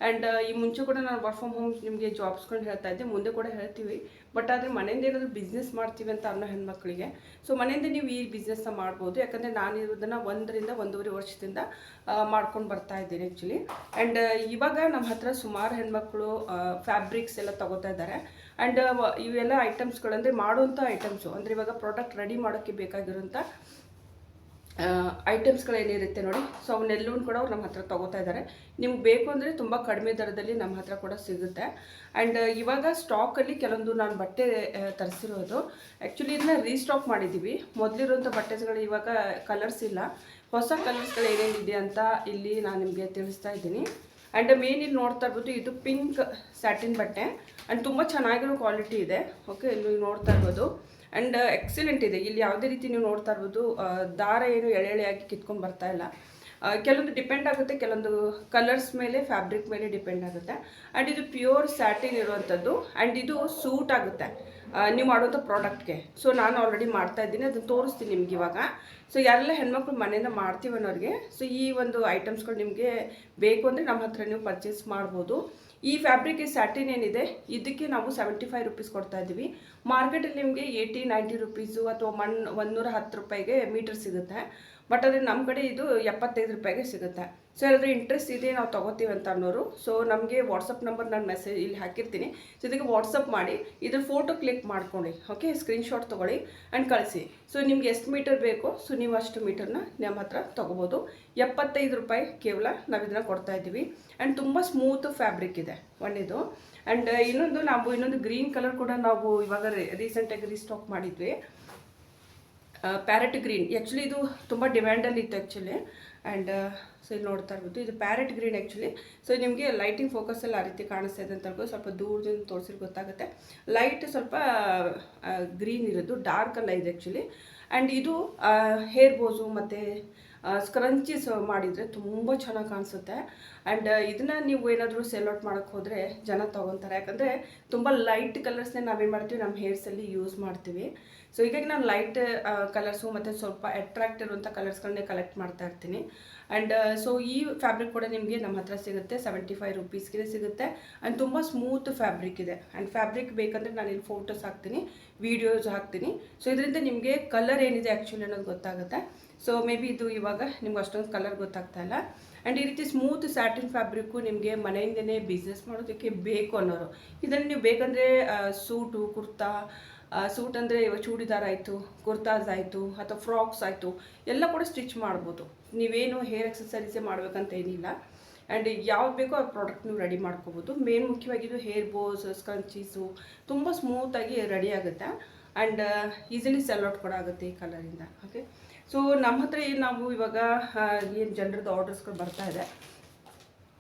ಆ್ಯಂಡ್ ಈ ಮುಂಚೆ ಕೂಡ ನಾನು ವರ್ಕ್ ಫ್ರಮ್ ಹೋಮ್ ನಿಮಗೆ ಜಾಬ್ಸ್ಕೊಂಡು ಹೇಳ್ತಾ ಇದ್ದೆ, ಮುಂದೆ ಕೂಡ ಹೇಳ್ತೀವಿ. ಬಟ್ ಆದರೆ ಮನೆಯಿಂದ ಏನಾದರೂ ಬಿಸ್ನೆಸ್ ಮಾಡ್ತೀವಿ ಅಂತ ಅನ್ನೋ ಹೆಣ್ಮಕ್ಳಿಗೆ ಸೊ ಮನೆಯಿಂದ ನೀವು ಈ ಬಿಸ್ನೆಸ್ನ ಮಾಡ್ಬೋದು. ಯಾಕಂದರೆ ನಾನು ಇದನ್ನು 1 ರಿಂದ 1.5 ವರ್ಷದಿಂದ ಮಾಡ್ಕೊಂಡು ಬರ್ತಾ ಇದ್ದೀನಿ ಆ್ಯಕ್ಚುಲಿ. ಆ್ಯಂಡ್ ಇವಾಗ ನಮ್ಮ ಹತ್ರ ಸುಮಾರು ಹೆಣ್ಮಕ್ಳು ಫ್ಯಾಬ್ರಿಕ್ಸ್ ಎಲ್ಲ ತೊಗೋತಾ ಇದ್ದಾರೆ. ಆ್ಯಂಡ್ ಇವೆಲ್ಲ ಐಟಮ್ಸ್ಗಳಂದರೆ ಮಾಡುವಂಥ ಐಟಮ್ಸು ಅಂದರೆ ಇವಾಗ ಪ್ರಾಡಕ್ಟ್ ರೆಡಿ ಮಾಡೋಕ್ಕೆ ಬೇಕಾಗಿರೋಂಥ ಐಟಮ್ಸ್ಗಳೇನಿರುತ್ತೆ ನೋಡಿ, ಸೊ ಅವನ್ನೆಲ್ಲವೂ ಕೂಡ ಅವ್ರು ನಮ್ಮ ಹತ್ರ ತೊಗೋತಾ ಇದ್ದಾರೆ. ನಿಮ್ಗೆ ಬೇಕು ಅಂದರೆ ತುಂಬ ಕಡಿಮೆ ದರದಲ್ಲಿ ನಮ್ಮ ಹತ್ರ ಕೂಡ ಸಿಗುತ್ತೆ. ಆ್ಯಂಡ್ ಇವಾಗ ಸ್ಟಾಕಲ್ಲಿ ಕೆಲವೊಂದು ನಾನು ಬಟ್ಟೆ ತರಿಸಿರೋದು. ಆ್ಯಕ್ಚುಲಿ ಇದನ್ನ ರೀಸ್ಟಾಕ್ ಮಾಡಿದ್ದೀವಿ. ಮೊದಲಿರೋಂಥ ಬಟ್ಟೆಗಳು ಇವಾಗ ಕಲರ್ಸ್ ಇಲ್ಲ, ಹೊಸ ಕಲರ್ಸ್ಗಳು ಏನೇನಿದೆ ಅಂತ ಇಲ್ಲಿ ನಾನು ನಿಮಗೆ ತಿಳಿಸ್ತಾ ಇದ್ದೀನಿ. ಆ್ಯಂಡ್ ಮೇನ್ ಇಲ್ಲಿ ನೋಡ್ತಾ ಇರ್ಬೋದು, ಇದು ಪಿಂಕ್ ಸ್ಯಾಟಿನ್ ಬಟ್ಟೆ ಆ್ಯಂಡ್ ತುಂಬ ಚೆನ್ನಾಗಿರೋ ಕ್ವಾಲಿಟಿ ಇದೆ. ಓಕೆ, ಇಲ್ಲಿ ನೋಡ್ತಾ ಇರ್ಬೋದು. ಆ್ಯಂಡ್ ಎಕ್ಸಲೆಂಟ್ ಇದೆ. ಇಲ್ಲಿ ಯಾವುದೇ ರೀತಿ ನೀವು ನೋಡ್ತಾ ಇರ್ಬೋದು, ದಾರ ಏನು ಎಳೆಯಾಗಿ ಕಿತ್ಕೊಂಡು ಬರ್ತಾ ಇಲ್ಲ. ಕೆಲವೊಂದು ಡಿಪೆಂಡ್ ಆಗುತ್ತೆ, ಕೆಲವೊಂದು ಕಲರ್ಸ್ ಮೇಲೆ ಫ್ಯಾಬ್ರಿಕ್ ಮೇಲೆ ಡಿಪೆಂಡ್ ಆಗುತ್ತೆ. ಆ್ಯಂಡ್ ಇದು ಪ್ಯೂರ್ ಸ್ಯಾಟಿನ್ ಇರುವಂಥದ್ದು. ಆ್ಯಂಡ್ ಇದು ಸೂಟ್ ಆಗುತ್ತೆ ನೀವು ಮಾಡುವಂಥ ಪ್ರಾಡಕ್ಟ್ಗೆ. ಸೊ ನಾನು ಆಲ್ರೆಡಿ ಮಾಡ್ತಾ ಇದ್ದೀನಿ, ಅದನ್ನು ತೋರಿಸ್ತೀನಿ ನಿಮ್ಗೆ ಇವಾಗ. ಸೊ ಯಾರೆಲ್ಲ ಹೆಣ್ಮಕ್ಳು ಮನೆಯಿಂದ ಮಾಡ್ತೀವಿ ಅನ್ನೋರಿಗೆ ಸೊ ಈ ಒಂದು ಐಟಮ್ಸ್ಗಳು ನಿಮಗೆ ಬೇಕು ಅಂದರೆ ನಮ್ಮ ಹತ್ರ ನೀವು ಪರ್ಚೇಸ್ ಮಾಡ್ಬೋದು. ಈ ಫ್ಯಾಬ್ರಿಕ್ ಸ್ಯಾಟಿನ್ ಏನಿದೆ ಇದಕ್ಕೆ ನಾವು 75 ರೂಪೀಸ್ ಕೊಡ್ತಾ ಇದ್ದೀವಿ. ಮಾರ್ಕೆಟಲ್ಲಿ ನಿಮಗೆ 80-90 ರೂಪೀಸು ಅಥವಾ 110 ರೂಪಾಯಿಗೆ ಮೀಟರ್ ಸಿಗುತ್ತೆ. ಬಟ್ ಆದರೆ ನಮ್ಮ ಕಡೆ ಇದು 75 ರೂಪಾಯಿಗೆ ಸಿಗುತ್ತೆ. ಸೊ ಏನಾದರೂ ಇಂಟ್ರೆಸ್ಟ್ ಇದೆ ನಾವು ತೊಗೋತೀವಿ ಅಂತ ಅನ್ನೋರು ಸೊ ನಮಗೆ ವಾಟ್ಸಪ್ ನಂಬರ್ ನಾನು ಮೆಸೇಜ್ ಇಲ್ಲಿ ಹಾಕಿರ್ತೀನಿ. ಸೊ ಇದಕ್ಕೆ ವಾಟ್ಸಪ್ ಮಾಡಿ ಇದ್ರ ಫೋಟೋ ಕ್ಲಿಕ್ ಮಾಡ್ಕೊಳ್ಳಿ. ಓಕೆ, ಸ್ಕ್ರೀನ್ಶಾಟ್ ತೊಗೊಳ್ಳಿ ಆ್ಯಂಡ್ ಕಳಿಸಿ. ಸೊ ನಿಮ್ಗೆ ಎಷ್ಟು ಮೀಟರ್ ಬೇಕೋ ಸೊ ನೀವು ಅಷ್ಟು ಮೀಟರ್ನ ನಮ್ಮ ಹತ್ರ ತೊಗೋಬೋದು. 75 ರೂಪಾಯಿ ಕೇವಲ ನಾವು ಇದನ್ನು ಕೊಡ್ತಾ ಇದ್ದೀವಿ. ಆ್ಯಂಡ್ ತುಂಬ ಸ್ಮೂತ್ ಫ್ಯಾಬ್ರಿಕ್ ಇದೆ ಒಂದೇದು. ಆ್ಯಂಡ್ ಇನ್ನೊಂದು ಗ್ರೀನ್ ಕಲರ್ ಕೂಡ ನಾವು ಇವಾಗ ರೀಸೆಂಟಾಗಿ ರೀಸ್ಟಾಕ್ ಮಾಡಿದ್ವಿ. Parrot green. ಆ್ಯಕ್ಚುಲಿ ಇದು ತುಂಬ ಡಿಮ್ಯಾಂಡಲ್ಲಿ ಇತ್ತು ಆ್ಯಕ್ಚುಲಿ. ಆ್ಯಂಡ್ ಸೊ ಇಲ್ಲಿ ನೋಡ್ತಾ ಇರ್ಬೋದು, ಇದು ಪ್ಯಾರೆಟ್ ಗ್ರೀನ್ ಆ್ಯಕ್ಚುಲಿ. ಸೊ ನಿಮಗೆ ಲೈಟಿಂಗ್ ಫೋಕಸಲ್ಲಿ ಆ ರೀತಿ ಕಾಣಿಸ್ತಾ ಇದೆ ಅಂತ ಹೇಳ್ಬೋದು. ಸ್ವಲ್ಪ ದೂರದಿಂದ ತೋರಿಸಿದ್ರೆ ಗೊತ್ತಾಗುತ್ತೆ. ಲೈಟ್ ಸ್ವಲ್ಪ ಗ್ರೀನ್ ಇರೋದು, ಡಾರ್ಕ್ ಅಲ್ಲ ಇದು ಆ್ಯಕ್ಚುಲಿ. ಆ್ಯಂಡ್ ಇದು ಹೇರ್ ಬೋಸು ಮತ್ತು ಸ್ಕ್ರಂಚೀಸ್ ಮಾಡಿದರೆ ತುಂಬ ಚೆನ್ನಾಗಿ ಕಾಣಿಸುತ್ತೆ. ಆ್ಯಂಡ್ ಇದನ್ನು ನೀವು ಏನಾದರೂ ಸೆಲ್ ಔಟ್ ಮಾಡೋಕ್ಕೆ ಹೋದರೆ ಜನ ತೊಗೊತಾರೆ. ಯಾಕಂದರೆ ತುಂಬ ಲೈಟ್ ಕಲರ್ಸ್ನೇ ನಾವೇನು ಮಾಡ್ತೀವಿ ನಮ್ಮ ಹೇರ್ಸಲ್ಲಿ ಯೂಸ್ ಮಾಡ್ತೀವಿ. ಸೊ ಹೀಗಾಗಿ ನಾನು ಲೈಟ್ ಕಲರ್ಸು ಮತ್ತು ಸ್ವಲ್ಪ ಅಟ್ರಾಕ್ಟ್ ಇರುವಂಥ ಕಲರ್ಸ್ಗಳನ್ನೇ ಕಲೆಕ್ಟ್ ಮಾಡ್ತಾ ಇರ್ತೀನಿ. ಆ್ಯಂಡ್ ಸೊ ಈ ಫ್ಯಾಬ್ರಿಕ್ ಕೂಡ ನಿಮಗೆ ನಮ್ಮ ಹತ್ರ ಸಿಗುತ್ತೆ, 75 ರೂಪೀಸ್ಗೆ ಸಿಗುತ್ತೆ. ಆ್ಯಂಡ್ ತುಂಬ ಸ್ಮೂತ್ ಫ್ಯಾಬ್ರಿಕ್ ಇದೆ. ಆ್ಯಂಡ್ ಫ್ಯಾಬ್ರಿಕ್ ಬೇಕಂದರೆ ನಾನು ಇಲ್ಲಿ ಫೋಟೋಸ್ ಹಾಕ್ತೀನಿ, ವೀಡಿಯೋಸ್ ಹಾಕ್ತೀನಿ. ಸೊ ಇದರಿಂದ ನಿಮಗೆ ಕಲರ್ ಏನಿದೆ ಆ್ಯಕ್ಚುಲಿ ಅನ್ನೋದು ಗೊತ್ತಾಗುತ್ತೆ. ಸೊ ಮೇ ಬಿ ಇದು ಇವಾಗ ನಿಮ್ಗೆ ಅಷ್ಟೊಂದು ಕಲರ್ ಗೊತ್ತಾಗ್ತಾ ಇಲ್ಲ. ಆ್ಯಂಡ್ ಈ ರೀತಿ ಸ್ಮೂತ್ ಸ್ಯಾಟಿನ್ ಫ್ಯಾಬ್ರಿಕ್ಕು ನಿಮಗೆ ಮನೆಯಿಂದನೇ ಬಿಸ್ನೆಸ್ ಮಾಡೋದಕ್ಕೆ ಬೇಕು ಅನ್ನೋರು ಇದನ್ನು ನೀವು ಬೇಕಂದರೆ ಸೂಟು, ಕುರ್ತಾ, ಸೂಟ್ ಅಂದರೆ ಇವಾಗ ಚೂಡಿದಾರ್ ಆಯಿತು, ಕುರ್ತಾಸ್ ಆಯಿತು ಅಥವಾ ಫ್ರಾಕ್ಸ್ ಆಯಿತು ಎಲ್ಲ ಕೂಡ ಸ್ಟಿಚ್ ಮಾಡ್ಬೋದು. ನೀವೇನು ಹೇರ್ ಎಕ್ಸಸರೀಸೇ ಮಾಡಬೇಕಂತ ಏನಿಲ್ಲ. ಆ್ಯಂಡ್ ಯಾವ್ದು ಬೇಕೋ ಆ ಪ್ರಾಡಕ್ಟ್ ನೀವು ರೆಡಿ ಮಾಡ್ಕೋಬೋದು. ಮೇನ್ ಮುಖ್ಯವಾಗಿದ್ದು ಹೇರ್ ಬೋಸ್, ಸ್ಕ್ರಂಚೀಸು ತುಂಬ ಸ್ಮೂತಾಗಿ ರೆಡಿ ಆಗುತ್ತೆ. ಆ್ಯಂಡ್ ಈಸಿಲಿ ಸೆಲ್ ಔಟ್ ಕೂಡ ಆಗುತ್ತೆ ಈ ಕಲರಿಂದ. ಓಕೆ, ಸೊ ನಮ್ಮ ಹತ್ರ ಏನು ನಾವು ಇವಾಗ ಏನು ಜನರದ್ದು ಆರ್ಡರ್ಸ್ಗಳು ಬರ್ತಾ ಇದೆ.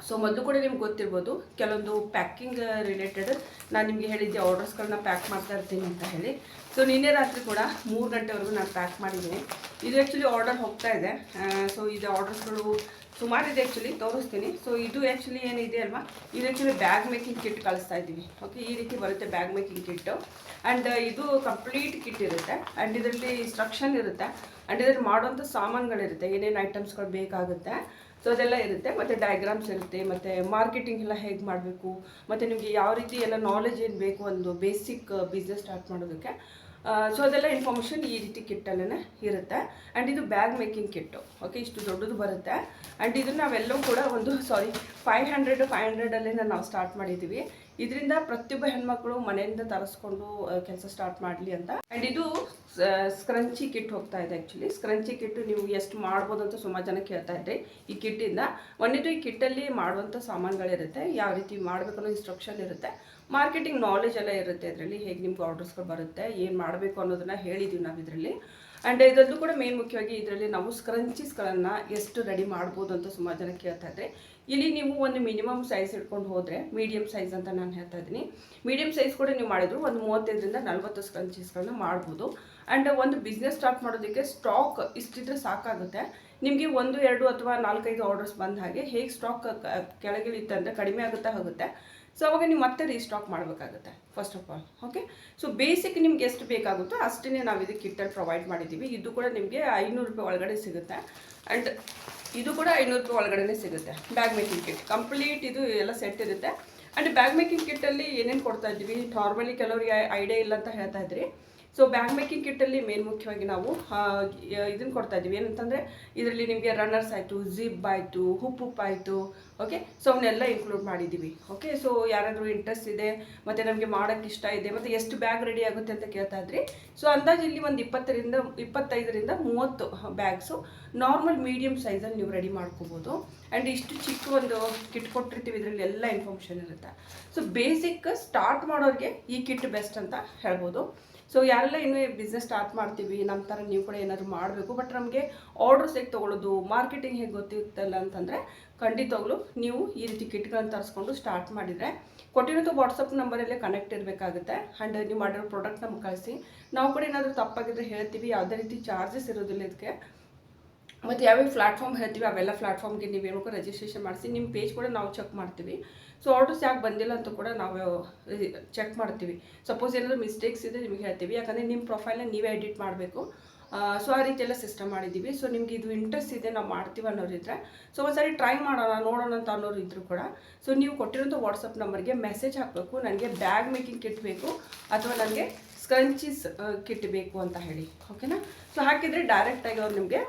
ಸೊ ಮೊದಲು ಕೂಡ ನಿಮ್ಗೆ ಗೊತ್ತಿರ್ಬೋದು, ಕೆಲವೊಂದು ಪ್ಯಾಕಿಂಗ್ ರಿಲೇಟೆಡ್ ನಾನು ನಿಮಗೆ ಹೇಳಿದ್ದೆ ಆರ್ಡರ್ಸ್ಗಳನ್ನ ಪ್ಯಾಕ್ ಮಾಡ್ತಾ ಇರ್ತೀನಿ ಅಂತ ಹೇಳಿ. ಸೊ ನಿನ್ನೆ ರಾತ್ರಿ ಕೂಡ 3 ಗಂಟೆವರೆಗೂ ನಾನು ಪ್ಯಾಕ್ ಮಾಡಿದ್ದೀನಿ. ಇದು ಆ್ಯಕ್ಚುಲಿ ಆರ್ಡರ್ ಹೋಗ್ತಾ ಇದೆ. ಸೊ ಇದು ಆರ್ಡರ್ಸ್ಗಳು ಸುಮಾರಿದೆ ಆ್ಯಕ್ಚುಲಿ, ತೋರಿಸ್ತೀನಿ. ಸೊ ಇದು ಆ್ಯಕ್ಚುಲಿ ಏನಿದೆ ಅಲ್ವಾ, ಇದು ಆ್ಯಕ್ಚುಲಿ ಬ್ಯಾಗ್ ಮೇಕಿಂಗ್ ಕಿಟ್ ಕಳಿಸ್ತಾ ಇದ್ದೀವಿ. ಓಕೆ, ಈ ರೀತಿ ಬರುತ್ತೆ ಬ್ಯಾಗ್ ಮೇಕಿಂಗ್ ಕಿಟ್ಟು. ಆ್ಯಂಡ್ ಇದು ಕಂಪ್ಲೀಟ್ ಕಿಟ್ ಇರುತ್ತೆ. ಆ್ಯಂಡ್ ಇದರಲ್ಲಿ ಇನ್ಸ್ಟ್ರಕ್ಷನ್ ಇರುತ್ತೆ. ಆ್ಯಂಡ್ ಇದರಲ್ಲಿ ಮಾಡುವಂಥ ಸಾಮಾನುಗಳಿರುತ್ತೆ, ಏನೇನು ಐಟಮ್ಸ್ಗಳು ಬೇಕಾಗುತ್ತೆ. ಸೊ ಅದೆಲ್ಲ ಇರುತ್ತೆ, ಮತ್ತು ಡಯಾಗ್ರಾಮ್ಸ್ ಇರುತ್ತೆ, ಮತ್ತು ಮಾರ್ಕೆಟಿಂಗ್ ಎಲ್ಲ ಹೇಗೆ ಮಾಡಬೇಕು, ಮತ್ತು ನಿಮಗೆ ಯಾವ ರೀತಿ ಎಲ್ಲ ನಾಲೆಜ್ ಏನು ಬೇಕು ಒಂದು ಬೇಸಿಕ್ ಬಿಸ್ನೆಸ್ ಸ್ಟಾರ್ಟ್ ಮಾಡೋದಕ್ಕೆ. ಸೊ ಅದೆಲ್ಲ ಇನ್ಫಾರ್ಮೇಷನ್ ಈ ರೀತಿ ಕಿಟ್ಟಲ್ಲೇ ಇರುತ್ತೆ. ಆ್ಯಂಡ್ ಇದು ಬ್ಯಾಗ್ ಮೇಕಿಂಗ್ ಕಿಟ್ಟು. ಓಕೆ, ಇಷ್ಟು ದೊಡ್ಡದು ಬರುತ್ತೆ. ಆ್ಯಂಡ್ ಇದನ್ನು ನಾವೆಲ್ಲವೂ ಕೂಡ 500 ನಾವು ಸ್ಟಾರ್ಟ್ ಮಾಡಿದ್ದೀವಿ. ಇದರಿಂದ ಪ್ರತಿಯೊಬ್ಬ ಹೆಣ್ಮಕ್ಳು ಮನೆಯಿಂದ ತರಿಸ್ಕೊಂಡು ಕೆಲಸ ಸ್ಟಾರ್ಟ್ ಮಾಡಲಿ ಅಂತ. ಆ್ಯಂಡ್ ಇದು ಸ್ಕ್ರಂಚಿ ಕಿಟ್ ಹೋಗ್ತಾ ಇದೆ. ಆ್ಯಕ್ಚುಲಿ ಸ್ಕ್ರಂಚಿ ಕಿಟ್ಟು ನೀವು ಎಷ್ಟು ಮಾಡ್ಬೋದು ಅಂತ ಸುಮಾರು ಜನ ಕೇಳ್ತಾ ಇದ್ರಿ ಈ ಕಿಟ್ಟಿಂದ. ಒಂದಿದ್ದು ಈ ಕಿಟ್ಟಲ್ಲಿ ಮಾಡುವಂಥ ಸಾಮಾನುಗಳಿರುತ್ತೆ, ಯಾವ ರೀತಿ ಮಾಡಬೇಕು ಅನ್ನೋ ಇನ್ಸ್ಟ್ರಕ್ಷನ್ ಇರುತ್ತೆ, ಮಾರ್ಕೆಟಿಂಗ್ ನಾಲೆಜ್ ಎಲ್ಲ ಇರುತ್ತೆ. ಇದರಲ್ಲಿ ಹೇಗೆ ನಿಮ್ಗೆ ಆರ್ಡರ್ಸ್ಗಳು ಬರುತ್ತೆ, ಏನು ಮಾಡಬೇಕು ಅನ್ನೋದನ್ನು ಹೇಳಿದ್ದೀವಿ ನಾವು ಇದರಲ್ಲಿ. ಆ್ಯಂಡ್ ಇದರಲ್ಲೂ ಕೂಡ ಮೇನ್ ಮುಖ್ಯವಾಗಿ ಇದರಲ್ಲಿ ನಾವು ಸ್ಕ್ರಂಚೀಸ್ಗಳನ್ನು ಎಷ್ಟು ರೆಡಿ ಮಾಡ್ಬೋದು ಅಂತ ಸುಮಾರು ಜನ ಕೇಳ್ತಾ ಇದ್ದರೆ, ಇಲ್ಲಿ ನೀವು ಒಂದು ಮಿನಿಮಮ್ ಸೈಜ್ ಇಟ್ಕೊಂಡು ಹೋದರೆ, ಮೀಡಿಯಮ್ ಸೈಜ್ ಅಂತ ನಾನು ಹೇಳ್ತಾ ಇದ್ದೀನಿ, ಮೀಡಿಯಮ್ ಸೈಜ್ ಕೂಡ ನೀವು ಮಾಡಿದ್ರು ಒಂದು 35ರಿಂದ 40 ಸ್ಕ್ರಂಚೀಸ್ಗಳನ್ನ ಮಾಡ್ಬೋದು. ಆ್ಯಂಡ್ ಒಂದು ಬಿಸ್ನೆಸ್ ಸ್ಟಾರ್ಟ್ ಮಾಡೋದಕ್ಕೆ ಸ್ಟಾಕ್ ಇಷ್ಟಿದ್ರೆ ಸಾಕಾಗುತ್ತೆ. ನಿಮಗೆ 1, 2 ಅಥವಾ 4, 5 ಆರ್ಡರ್ಸ್ ಬಂದ ಹಾಗೆ ಹೇಗೆ ಸ್ಟಾಕ್ ಕೆಳಗಿಳಿತಂದರೆ ಕಡಿಮೆ ಆಗುತ್ತಾ ಹೋಗುತ್ತೆ. ಸೊ ಅವಾಗ ನೀವು ಮತ್ತೆ ರೀಸ್ಟಾಕ್ ಮಾಡಬೇಕಾಗುತ್ತೆ first of all. Okay, so basic ನಿಮ್ಗೆ ಎಷ್ಟು ಬೇಕಾಗುತ್ತೋ ಅಷ್ಟೇ ನಾವು ಇದಕ್ಕೆ ಕಿಟ್ಟಲ್ಲಿ ಪ್ರೊವೈಡ್ ಮಾಡಿದ್ದೀವಿ. ಇದು ಕೂಡ ನಿಮಗೆ 500 ರೂಪಾಯಿ ಒಳಗಡೆ ಸಿಗುತ್ತೆ. ಆ್ಯಂಡ್ ಇದು ಕೂಡ 500 ರೂಪಾಯಿ ಒಳಗಡೆ ಸಿಗುತ್ತೆ ಬ್ಯಾಗ್ ಮೇಕಿಂಗ್ ಕಿಟ್. ಕಂಪ್ಲೀಟ್ ಇದು ಎಲ್ಲ ಸೆಟ್ ಇರುತ್ತೆ. ಆ್ಯಂಡ್ ಬ್ಯಾಗ್ ಮೇಕಿಂಗ್ ಕಿಟ್ಟಲ್ಲಿ ಏನೇನು ಕೊಡ್ತಾ ಇದ್ದೀವಿ, ನಾರ್ಮಲಿ ಕೆಲವರಿಗೆ ಐಡಿಯಾ ಇಲ್ಲ ಅಂತ ಹೇಳ್ತಾ ಇದ್ರಿ. ಸೊ ಬ್ಯಾಗ್ ಮೇಕಿಂಗ್ ಕಿಟ್ಟಲ್ಲಿ ಮೇನ್ ಮುಖ್ಯವಾಗಿ ನಾವು ಇದನ್ನು ಕೊಡ್ತಾ ಇದ್ದೀವಿ, ಏನಂತಂದರೆ ಇದರಲ್ಲಿ ನಿಮಗೆ ರನ್ನರ್ಸ್ ಆಯಿತು, ಜಿಪ್ ಆಯಿತು, ಹುಪ್ ಆಯಿತು. ಓಕೆ, ಸೊ ಅವನ್ನೆಲ್ಲ ಇನ್ಕ್ಲೂಡ್ ಮಾಡಿದ್ದೀವಿ. ಓಕೆ, ಸೊ ಯಾರಾದರೂ ಇಂಟ್ರೆಸ್ಟ್ ಇದೆ ಮತ್ತು ನಮಗೆ ಮಾಡೋಕ್ಕೆ ಇಷ್ಟ ಇದೆ ಮತ್ತು ಎಷ್ಟು ಬ್ಯಾಗ್ ರೆಡಿ ಆಗುತ್ತೆ ಅಂತ ಕೇಳ್ತಾ ಇದ್ರಿ. ಸೊ ಅಂದಾಜು ಇಲ್ಲಿ ಒಂದು 25ರಿಂದ 30 ಬ್ಯಾಗ್ಸು ನಾರ್ಮಲ್ ಮೀಡಿಯಮ್ ಸೈಜಲ್ಲಿ ನೀವು ರೆಡಿ ಮಾಡ್ಕೋಬೋದು. ಆ್ಯಂಡ್ ಇಷ್ಟು ಚಿಕ್ಕ ಒಂದು ಕಿಟ್ ಕೊಟ್ಟಿರ್ತೀವಿ, ಇದರಲ್ಲಿ ಎಲ್ಲ ಇನ್ಫಾರ್ಮೇಷನ್ ಇರುತ್ತೆ. ಸೊ ಬೇಸಿಕ್ ಸ್ಟಾರ್ಟ್ ಮಾಡೋರಿಗೆ ಈ ಕಿಟ್ ಬೆಸ್ಟ್ ಅಂತ ಹೇಳ್ಬೋದು. ಸೊ ಯಾರೆಲ್ಲ ಇನ್ನೂ ಬಿಸ್ನೆಸ್ ಸ್ಟಾರ್ಟ್ ಮಾಡ್ತೀವಿ, ನಮ್ಮ ಥರ ನೀವು ಕೂಡ ಏನಾದರೂ ಮಾಡಬೇಕು, ಬಟ್ ನಮಗೆ ಆರ್ಡರ್ಸ್ ಹೇಗೆ ತೊಗೊಳ್ಳೋದು, ಮಾರ್ಕೆಟಿಂಗ್ ಹೇಗೆ ಗೊತ್ತಿರ್ತಲ್ಲ ಅಂತಂದರೆ ಖಂಡಿತವಾಗ್ಲೂ ನೀವು ಈ ರೀತಿ ಕಿಟ್ಗಳನ್ನು ತರಿಸ್ಕೊಂಡು ಸ್ಟಾರ್ಟ್ ಮಾಡಿದರೆ ಕೊಟ್ಟಿರೋದು ವಾಟ್ಸಪ್ ನಂಬರಲ್ಲೇ ಕನೆಕ್ಟ್ ಇರಬೇಕಾಗುತ್ತೆ. ಆ್ಯಂಡ್ ನೀವು ಮಾಡಿರೋ ಪ್ರಾಡಕ್ಟ್ ನಮ್ಗೆ ಕಳಿಸಿ, ನಾವು ಕೂಡ ಏನಾದರೂ ತಪ್ಪಾಗಿದ್ರೆ ಹೇಳ್ತೀವಿ. ಯಾವುದೇ ರೀತಿ ಚಾರ್ಜಸ್ ಇರೋದಿಲ್ಲ ಇದಕ್ಕೆ. ಮತ್ತು ಯಾವ್ಯಾವ ಪ್ಲಾಟ್ಫಾರ್ಮ್ ಹೇಳ್ತೀವಿ ಅವೆಲ್ಲ ಪ್ಲಾಟ್ಫಾರ್ಮ್ಗೆ ನೀವೇನು ರಿಜಿಸ್ಟ್ರೇಷನ್ ಮಾಡಿಸಿ, ನಿಮ್ಮ ಪೇಜ್ ಕೂಡ ನಾವು ಚೆಕ್ ಮಾಡ್ತೀವಿ. ಸೊ ಆರ್ಡರ್ಸ್ ಯಾಕೆ ಬಂದಿಲ್ಲ ಅಂತ ಕೂಡ ನಾವು ಚೆಕ್ ಮಾಡ್ತೀವಿ. ಸಪೋಸ್ ಏನಾದರೂ ಮಿಸ್ಟೇಕ್ಸ್ ಇದೆ ನಿಮಗೆ ಹೇಳ್ತೀವಿ, ಯಾಕಂದರೆ ನಿಮ್ಮ ಪ್ರೊಫೈಲ್ನ ನೀವೇ ಎಡಿಟ್ ಮಾಡಬೇಕು. ಸೊ ಆ ರೀತಿ ಎಲ್ಲ ಸಿಸ್ಟಮ್ ಮಾಡಿದ್ದೀವಿ. ಸೊ ನಿಮಗೆ ಇದು ಇಂಟ್ರೆಸ್ಟ್ ಇದೆ, ನಾವು ಮಾಡ್ತೀವಿ ಅನ್ನೋರಿದ್ರೆ ಸೊ ಒಂದ್ಸರಿ ಟ್ರೈ ಮಾಡೋಣ ನೋಡೋಣ ಅಂತ ಅನ್ನೋರು ಇದ್ದರೂ ಕೂಡ ಸೊ ನೀವು ಕೊಟ್ಟಿರೋಂಥ ವಾಟ್ಸಪ್ ನಂಬರ್ಗೆ ಮೆಸೇಜ್ ಹಾಕಬೇಕು, ನನಗೆ ಬ್ಯಾಗ್ ಮೇಕಿಂಗ್ ಕಿಟ್ ಬೇಕು ಅಥವಾ ನನಗೆ ಸ್ಕ್ರಂಚೀಸ್ ಕಿಟ್ ಬೇಕು ಅಂತ ಹೇಳಿ. ಓಕೆನಾ, ಸೊ ಹಾಕಿದರೆ ಡೈರೆಕ್ಟಾಗಿ ಅವ್ರು ನಿಮಗೆ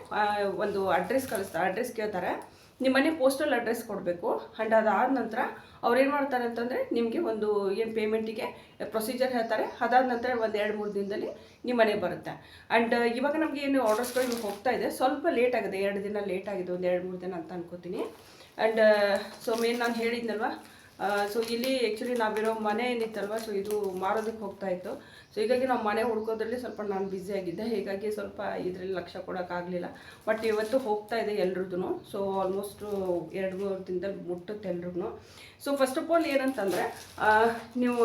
ಒಂದು ಅಡ್ರೆಸ್ ಅಡ್ರೆಸ್ ಕೇಳ್ತಾರೆ. ನಿಮ್ಮ ಮನೆ ಪೋಸ್ಟಲ್ ಅಡ್ರೆಸ್ ಕೊಡಬೇಕು. ಆ್ಯಂಡ್ ಅದಾದ ನಂತರ ಅವ್ರು ಏನು ಮಾಡ್ತಾರೆ ಅಂತಂದರೆ ನಿಮಗೆ ಒಂದು ಏನು ಪೇಮೆಂಟಿಗೆ ಪ್ರೊಸೀಜರ್ ಹೇಳ್ತಾರೆ. ಅದಾದ ನಂತರ ಒಂದು 2-3 ದಿನದಲ್ಲಿ ನಿಮ್ಮ ಮನೆ ಬರುತ್ತೆ. ಆ್ಯಂಡ್ ಇವಾಗ ನಮಗೆ ಏನು ಆರ್ಡರ್ಸ್ಗಳು ಹೋಗ್ತಾ ಇದೆ, ಸ್ವಲ್ಪ ಲೇಟ್ ಆಗಿದೆ, 2 ದಿನ ಲೇಟ್ ಆಗಿದೆ, ಒಂದು 2-3 ದಿನ ಅಂತ ಅನ್ಕೋತೀನಿ. ಆ್ಯಂಡ್ ಸೊ ಮೇನ್ ನಾನು ಹೇಳಿದ್ನಲ್ವ, ಸೊ ಇಲ್ಲಿ ಆ್ಯಕ್ಚುಲಿ ನಾವಿರೋ ಮನೆ ಏನಿತ್ತಲ್ವ, ಸೊ ಇದು ಮಾರೋದಕ್ಕೆ ಹೋಗ್ತಾ ಇತ್ತು. ಸೊ ಹೀಗಾಗಿ ನಾವು ಮನೆ ಹುಡ್ಕೋದ್ರಲ್ಲಿ ಸ್ವಲ್ಪ ನಾನು ಬ್ಯುಸಿಯಾಗಿದ್ದೆ, ಹೀಗಾಗಿ ಸ್ವಲ್ಪ ಇದರಲ್ಲಿ ಲಕ್ಷ್ಯ ಕೊಡೋಕ್ಕಾಗಲಿಲ್ಲ. ಬಟ್ ಇವತ್ತು ಹೋಗ್ತಾ ಇದೆ ಎಲ್ರದ್ದು. ಸೊ ಆಲ್ಮೋಸ್ಟ್ 2-3 ದಿನದಲ್ಲಿ ಮುಟ್ಟುತ್ತೆ ಎಲ್ರಿಗೂ. ಸೊ ಫಸ್ಟ್ ಆಫ್ ಆಲ್ ಏನಂತಂದರೆ, ನೀವು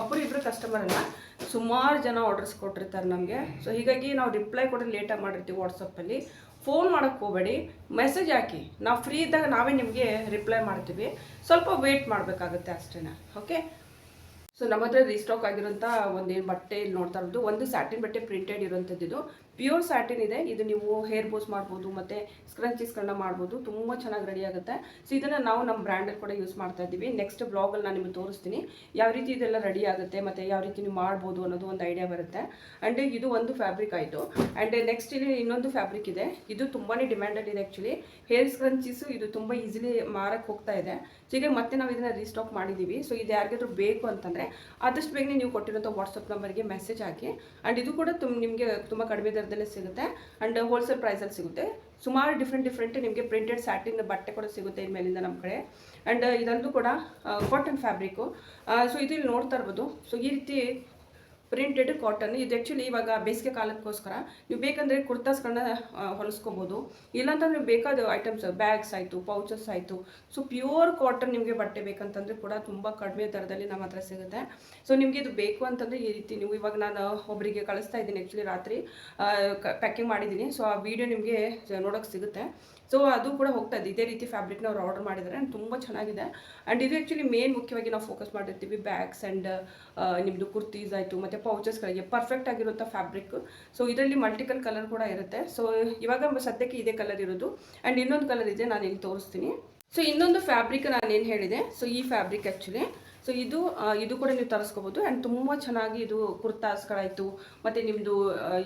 ಒಬ್ಬರು ಕಸ್ಟಮರನ್ನು ಸುಮಾರು ಜನ ಆರ್ಡರ್ಸ್ ಕೊಟ್ಟಿರ್ತಾರೆ ನಮಗೆ. ಸೊ ಹೀಗಾಗಿ ನಾವು ರಿಪ್ಲೈ ಕೂಡ ಲೇಟಾಗಿ ಮಾಡಿರ್ತೀವಿ. ವಾಟ್ಸಪ್ಪಲ್ಲಿ ಫೋನ್ ಮಾಡೋಕ್ಕೆ ಹೋಗಬೇಡಿ, ಮೆಸೇಜ್ ಹಾಕಿ, ನಾವು ಫ್ರೀ ಇದ್ದಾಗ ನಾವೇ ನಿಮಗೆ ರಿಪ್ಲೈ ಮಾಡ್ತೀವಿ. ಸ್ವಲ್ಪ ವೇಟ್ ಮಾಡಬೇಕಾಗುತ್ತೆ ಅಷ್ಟೇ. ಓಕೆ, ಸೊ ನಮ್ಮ ಹತ್ರ ರೀಸ್ಟಾಕ್ ಆಗಿರೋಂಥ ಒಂದೇನು ಬಟ್ಟೆ ಇಲ್ಲಿ ನೋಡ್ತಾ ಇರೋದು ಒಂದು ಸ್ಯಾಟಿನ್ ಬಟ್ಟೆ ಪ್ರಿಂಟೆಡ್ ಇರೋಂಥದ್ದು. ಇದು ಪ್ಯೂರ್ ಸ್ಯಾಟಿನ್ ಇದೆ. ಇದು ನೀವು ಹೇರ್ ಬೋಸ್ ಮಾಡ್ಬೋದು ಮತ್ತು ಸ್ಕ್ರಂಚೀಸ್ಗಳನ್ನ ಮಾಡ್ಬೋದು, ತುಂಬ ಚೆನ್ನಾಗಿ ರೆಡಿ ಆಗುತ್ತೆ. ಸೊ ಇದನ್ನು ನಾವು ನಮ್ಮ ಬ್ರ್ಯಾಂಡಲ್ಲಿ ಕೂಡ ಯೂಸ್ ಮಾಡ್ತಾ ಇದ್ದೀವಿ. ನೆಕ್ಸ್ಟ್ ಬ್ಲಾಗಲ್ಲಿ ನಾನು ನಿಮಗೆ ತೋರಿಸ್ತೀನಿ ಯಾವ ರೀತಿ ಇದೆಲ್ಲ ರೆಡಿ ಆಗುತ್ತೆ ಮತ್ತು ಯಾವ ರೀತಿ ನೀವು ಮಾಡ್ಬೋದು ಅನ್ನೋದು ಒಂದು ಐಡಿಯಾ ಬರುತ್ತೆ. ಆ್ಯಂಡ್ ಇದು ಒಂದು ಫ್ಯಾಬ್ರಿಕ್ ಆಯಿತು. ಆ್ಯಂಡ್ ನೆಕ್ಸ್ಟ್ ಇಲ್ಲಿ ಇನ್ನೊಂದು ಫ್ಯಾಬ್ರಿಕ್ ಇದೆ, ಇದು ತುಂಬಾ ಡಿಮ್ಯಾಂಡಲ್ಲಿ ಇದೆ ಆ್ಯಕ್ಚುಲಿ. ಹೇರ್ ಸ್ಕ್ರಂಚೀಸು ಇದು ತುಂಬ ಈಸಿಲಿ ಮಾರಕ್ಕೆ ಹೋಗ್ತಾ ಇದೆ. ಸೊ ಈಗ ಮತ್ತೆ ನಾವು ಇದನ್ನು ರೀಸ್ಟಾಕ್ ಮಾಡಿದ್ದೀವಿ. ಸೊ ಇದು ಯಾರಿಗಾದ್ರೂ ಬೇಕು ಅಂತಂದರೆ ಆದಷ್ಟು ಬೇಗನೆ ನೀವು ಕೊಟ್ಟಿರೋಂಥ ವಾಟ್ಸಪ್ ನಂಬರ್ಗೆ ಮೆಸೇಜ್ ಹಾಕಿ. ಆ್ಯಂಡ್ ಇದು ಕೂಡ ನಿಮಗೆ ತುಂಬ ಕಡಿಮೆ ದರದಲ್ಲೇ ಸಿಗುತ್ತೆ. ಆ್ಯಂಡ್ ಹೋಲ್ಸೇಲ್ ಪ್ರೈಸಲ್ಲಿ ಸಿಗುತ್ತೆ. ಸುಮಾರು ಡಿಫ್ರೆಂಟ್ ನಿಮಗೆ ಪ್ರಿಂಟೆಡ್ ಸ್ಯಾಟಿನ್ ಬಟ್ಟೆ ಕೂಡ ಸಿಗುತ್ತೆ ಇನ್ಮೇಲಿಂದ ನಮ್ಮ ಕಡೆ. ಆ್ಯಂಡ್ ಇದಂತೂ ಕೂಡ ಕಾಟನ್ ಫ್ಯಾಬ್ರಿಕ್ಕು. ಸೊ ಇದು ಇಲ್ಲಿ ನೋಡ್ತಾ ಇರ್ಬೋದು. ಸೊ ಈ ರೀತಿ ಪ್ರಿಂಟೆಡ್ ಕಾಟನ್ ಇದು ಆ್ಯಕ್ಚುಲಿ ಇವಾಗ ಬೇಸಿಗೆ ಕಾಲಕ್ಕೋಸ್ಕರ ನೀವು ಬೇಕಂದರೆ ಕುರ್ತಾಸ್ಗಳನ್ನ ಹೊಲಿಸ್ಕೋಬೋದು. ಇಲ್ಲಾಂತಂದರೆ ಬೇಕಾದ ಐಟಮ್ಸ್ ಬ್ಯಾಗ್ಸ್ ಆಯಿತು, ಪೌಚಸ್ ಆಯಿತು. ಸೊ ಪ್ಯೂರ್ ಕಾಟನ್ ನಿಮಗೆ ಬಟ್ಟೆ ಬೇಕಂತಂದರೆ ಕೂಡ ತುಂಬ ಕಡಿಮೆ ದರದಲ್ಲಿ ನಮ್ಮ ಹತ್ರ ಸಿಗುತ್ತೆ. ಸೊ ನಿಮಗೆ ಇದು ಬೇಕು ಅಂತಂದರೆ ಈ ರೀತಿ ನೀವು ಇವಾಗ ನಾನು ಒಬ್ಬರಿಗೆ ಕಳಿಸ್ತಾ ಇದ್ದೀನಿ. ಆ್ಯಕ್ಚುಲಿ ರಾತ್ರಿ ಪ್ಯಾಕಿಂಗ್ ಮಾಡಿದ್ದೀನಿ. ಸೊ ಆ ವಿಡಿಯೋ ನಿಮಗೆ ನೋಡೋಕ್ಕೆ ಸಿಗುತ್ತೆ. ಸೊ ಅದು ಕೂಡ ಹೋಗ್ತಾ ಇದೆ. ಇದೇ ರೀತಿ ಫ್ಯಾಬ್ರಿಕ್ನ ಅವ್ರು ಆರ್ಡರ್ ಮಾಡಿದ್ದಾರೆ ಆ್ಯಂಡ್ ತುಂಬ ಚೆನ್ನಾಗಿದೆ. ಆ್ಯಂಡ್ ಇದು ಆ್ಯಕ್ಚುಲಿ ಮೇನ್ ಮುಖ್ಯವಾಗಿ ನಾವು ಫೋಕಸ್ ಮಾಡಿರ್ತೀವಿ ಬ್ಯಾಗ್ಸ್ ಆ್ಯಂಡ್ ನಿಮ್ಮದು ಕುರ್ತೀಸ್ ಆಯಿತು ಮತ್ತು ಪೌಚಸ್ಗಳಿಗೆ ಪರ್ಫೆಕ್ಟ್ ಆಗಿರುವಂಥ ಫ್ಯಾಬ್ರಿಕ್. ಸೊ ಇದರಲ್ಲಿ ಮಲ್ಟಿಕಲ್ ಕಲರ್ ಕೂಡ ಇರುತ್ತೆ. ಸೊ ಇವಾಗ ಸದ್ಯಕ್ಕೆ ಇದೇ ಕಲರ್ ಇರೋದು ಆ್ಯಂಡ್ ಇನ್ನೊಂದು ಕಲರ್ ಇದೆ, ನಾನು ಇಲ್ಲಿ ತೋರಿಸ್ತೀನಿ. ಸೊ ಇನ್ನೊಂದು ಫ್ಯಾಬ್ರಿಕ್ ನಾನು ಏನು ಹೇಳಿದೆ, ಸೊ ಈ ಫ್ಯಾಬ್ರಿಕ್ ಆ್ಯಕ್ಚುಲಿ ಸೊ ಇದು ಕೂಡ ನೀವು ತರಿಸ್ಕೋಬೋದು ಆ್ಯಂಡ್ ತುಂಬ ಚೆನ್ನಾಗಿ ಇದು ಕುರ್ತಾಸ್ಗಳಾಯಿತು ಮತ್ತು ನಿಮ್ಮದು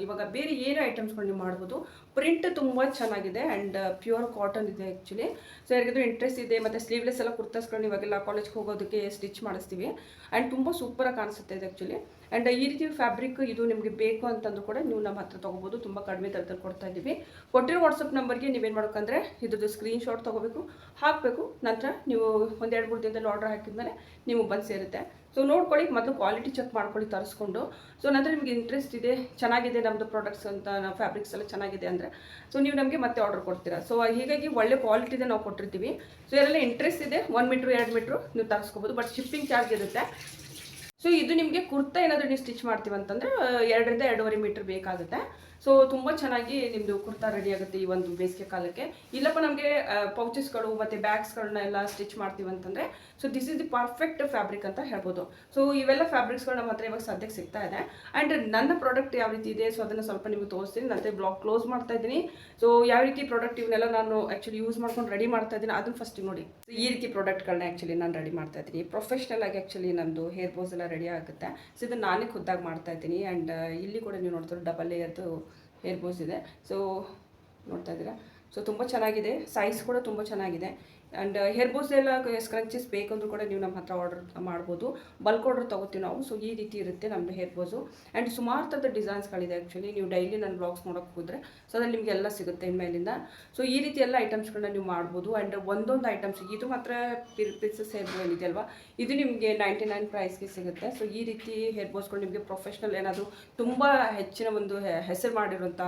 ಇವಾಗ ಬೇರೆ ಏನು ಐಟಮ್ಸ್ಗಳು ನೀವು ಮಾಡ್ಬೋದು. ಪ್ರಿಂಟ್ ತುಂಬ ಚೆನ್ನಾಗಿದೆ ಆ್ಯಂಡ್ ಪ್ಯೂರ್ ಕಾಟನ್ ಇದೆ ಆ್ಯಕ್ಚುಲಿ. ಸೊ ಯಾರಿಗಾದ್ರೂ ಇಂಟ್ರೆಸ್ಟ್ ಇದೆ ಮತ್ತು ಸ್ಲೀವ್ಲೆಸ್ ಎಲ್ಲ ಕುರ್ತಾಸ್ಗಳನ್ನ ಇವಾಗೆಲ್ಲ ಕಾಲೇಜ್ಗೆ ಹೋಗೋದಕ್ಕೆ ಸ್ಟಿಚ್ ಮಾಡಿಸ್ತೀವಿ ಆ್ಯಂಡ್ ತುಂಬ ಸೂಪರಾಗಿ ಕಾಣಿಸುತ್ತೆ ಇದು ಆ್ಯಕ್ಚುಲಿ. ಆ್ಯಂಡ್ ಈ ರೀತಿ ಫ್ಯಾಬ್ರಿಕ್ ಇದು ನಿಮಗೆ ಬೇಕು ಅಂತಂದು ಕೂಡ ನೀವು ನಮ್ಮ ಹತ್ರ ತೊಗೋಬೋದು. ತುಂಬ ಕಡಿಮೆ ದರದಲ್ಲಿ ಕೊಡ್ತಾ ಇದ್ದೀವಿ. ಕೊಟ್ಟಿರೋ ವಾಟ್ಸಪ್ ನಂಬರ್ಗೆ ನೀವೇನು ಮಾಡ್ಬೇಕಂದ್ರೆ ಇದ್ರದ್ದು ಸ್ಕ್ರೀನ್ಶಾಟ್ ತೊಗೋಬೇಕು, ಹಾಕಬೇಕು. ನಂತರ ನೀವು ಒಂದು 2-3 ದಿನದಲ್ಲಿ ಆರ್ಡರ್ ಹಾಕಿದ್ಮೇಲೆ ನೀವು ಬಂದು ಸೇರುತ್ತೆ. ಸೊ ನೋಡ್ಕೊಳ್ಳಿ, ಮೊದಲು ಕ್ವಾಲಿಟಿ ಚೆಕ್ ಮಾಡ್ಕೊಳ್ಳಿ ತರಿಸ್ಕೊಂಡು. ಸೊ ನಂತರ ನಿಮಗೆ ಇಂಟ್ರೆಸ್ಟ್ ಇದೆ, ಚೆನ್ನಾಗಿದೆ ನಮ್ಮದು ಪ್ರಾಡಕ್ಟ್ಸ್ ಅಂತ, ನಾವು ಫ್ಯಾಬ್ರಿಕ್ಸ್ ಎಲ್ಲ ಚೆನ್ನಾಗಿದೆ ಅಂದರೆ ಸೊ ನೀವು ನಮಗೆ ಮತ್ತೆ ಆರ್ಡರ್ ಕೊಡ್ತೀರಾ. ಸೊ ಹೀಗಾಗಿ ಒಳ್ಳೆ ಕ್ವಾಲಿಟಿದೆ ನಾವು ಕೊಟ್ಟಿರ್ತೀವಿ. ಸೊ ಯಾರೆಲ್ಲ ಇಂಟ್ರೆಸ್ಟ್ ಇದೆ 1 ಮೀಟ್ರ್ 2 ಮೀಟ್ರು ನೀವು ತರಿಸ್ಕೋಬೋದು, ಬಟ್ ಶಿಪ್ಪಿಂಗ್ ಚಾರ್ಜ್ ಇರುತ್ತೆ. ಸೊ ಇದು ನಿಮಗೆ ಕುರ್ತಾ ಏನಾದರೂ ನೀವು ಸ್ಟಿಚ್ ಮಾಡ್ತೀವಂತಂದರೆ 2ರಿಂದ 2.5 ಮೀಟ್ರ್ ಬೇಕಾಗುತ್ತೆ. ಸೊ ತುಂಬ ಚೆನ್ನಾಗಿ ನಿಮ್ಮದು ಕುರ್ತಾ ರೆಡಿ ಆಗುತ್ತೆ ಈ ಒಂದು ಬೇಸಿಗೆ ಕಾಲಕ್ಕೆ. ಇಲ್ಲಪ್ಪ ನಮಗೆ ಪೌಚಸ್ಗಳು ಮತ್ತು ಬ್ಯಾಗ್ಸ್ಗಳನ್ನ ಎಲ್ಲ ಸ್ಟಿಚ್ ಮಾಡ್ತೀವಂತಂದರೆ so this is the perfect fabric ಅಂತ ಹೇಳ್ಬೋದು. ಸೊ ಇವೆಲ್ಲ ಫ್ಯಾಬ್ರಿಕ್ಸ್ಗಳು ನಮ್ಮ ಹತ್ರ ಇವಾಗ ಸದ್ಯಕ್ಕೆ ಸಿಗ್ತಾ ಇದೆ. ಆ್ಯಂಡ್ ನನ್ನ ಪ್ರಾಡಕ್ಟ್ ಯಾವ ರೀತಿ ಇದೆ ಸೊ ಅದನ್ನು ಸ್ವಲ್ಪ ನಿಮಗೆ ತೋರಿಸ್ತೀನಿ. ನಂತರ ಬ್ಲಾಗ್ ಕ್ಲೋಸ್ ಮಾಡ್ತಾ ಇದ್ದೀನಿ. ಸೊ ಯಾವ ರೀತಿ ಪ್ರಾಡಕ್ಟ್ ಇವನ್ನೆಲ್ಲ ನಾನು ಆ್ಯಕ್ಚುಲಿ ಯೂಸ್ ಮಾಡ್ಕೊಂಡು ರೆಡಿ ಮಾಡ್ತಾ ಇದ್ದೀನಿ ಅದನ್ನು ಫಸ್ಟ್ ನೋಡಿ. ಸೊ ಈ ರೀತಿ ಪ್ರಾಡಕ್ಟ್ಗಳನ್ನ ಆ್ಯಕ್ಚುಲಿ ನಾನು ರೆಡಿ ಮಾಡ್ತಾ ಇದ್ದೀನಿ. ಪ್ರೊಫೆಷ್ನಲ್ ಆಗಿ ಆ್ಯಕ್ಚುಲಿ ನಂದು ಹೇರ್ ಬೋಸ್ ಎಲ್ಲ ರೆಡಿ ಆಗುತ್ತೆ. ಸೊ ಇದನ್ನು ನಾನೇ ಖುದ್ದಾಗಿ ಮಾಡ್ತಾ ಇದ್ದೀನಿ. ಆ್ಯಂಡ್ ಇಲ್ಲಿ ಕೂಡ ನೀವು ನೋಡ್ತಾರೆ ಡಬಲ್ ಲೇಯರ್ದು ಹೇರ್ ಬೋಸ್ ಇದೆ. ಸೊ ನೋಡ್ತಾ ಇದ್ದೀರಾ, ಸೊ ತುಂಬ ಚೆನ್ನಾಗಿದೆ, ಸೈಜ್ ಕೂಡ ತುಂಬ ಚೆನ್ನಾಗಿದೆ. ಆ್ಯಂಡ್ ಹೇರ್ ಬೋಸ್ ಎಲ್ಲ ಸ್ಕ್ರಂಚಸ್ ಬೇಕಂದ್ರೂ ಕೂಡ ನೀವು ನಮ್ಮ ಹತ್ರ ಆರ್ಡರ್ ಮಾಡ್ಬೋದು. ಬಲ್ಕ್ ಆರ್ಡರ್ ತೊಗೋತೀವಿ ನಾವು. ಸೊ ಈ ರೀತಿ ಇರುತ್ತೆ ನಮ್ಮದು ಹೇರ್ ಬೋಸು. ಆ್ಯಂಡ್ ಸುಮಾರು ಥರದ ಡಿಸೈನ್ಸ್ಗಳಿದೆ ಆ್ಯಕ್ಚುಲಿ. ನೀವು ಡೈಲಿ ನನ್ನ ಬ್ಲಾಗ್ಸ್ ನೋಡೋಕ್ಕೆ ಹೋದರೆ ಸೊ ಅದ್ರಲ್ಲಿ ನಿಮಗೆ ಎಲ್ಲ ಸಿಗುತ್ತೆ ಇನ್ಮೇಲಿಂದ. ಸೊ ಈ ರೀತಿ ಎಲ್ಲ ಐಟಮ್ಸ್ಗಳನ್ನ ನೀವು ಮಾಡ್ಬೋದು. ಆ್ಯಂಡ್ ಒಂದೊಂದು ಐಟಮ್ಸ್ ಇದು ಮಾತ್ರ ಪಿನ್ಸಸ್ ಹೇರ್ ಬೋ ಏನಿದೆ ಅಲ್ವಾ, ಇದು ನಿಮಗೆ 99 ಪ್ರೈಸ್ಗೆ ಸಿಗುತ್ತೆ. ಸೊ ಈ ರೀತಿ ಹೇರ್ ಬೋಸ್ಗಳು ನಿಮಗೆ ಪ್ರೊಫೆಷ್ನಲ್ ಏನಾದರೂ ತುಂಬ ಹೆಚ್ಚಿನ ಒಂದು ಹೆಸರು ಮಾಡಿರುವಂಥ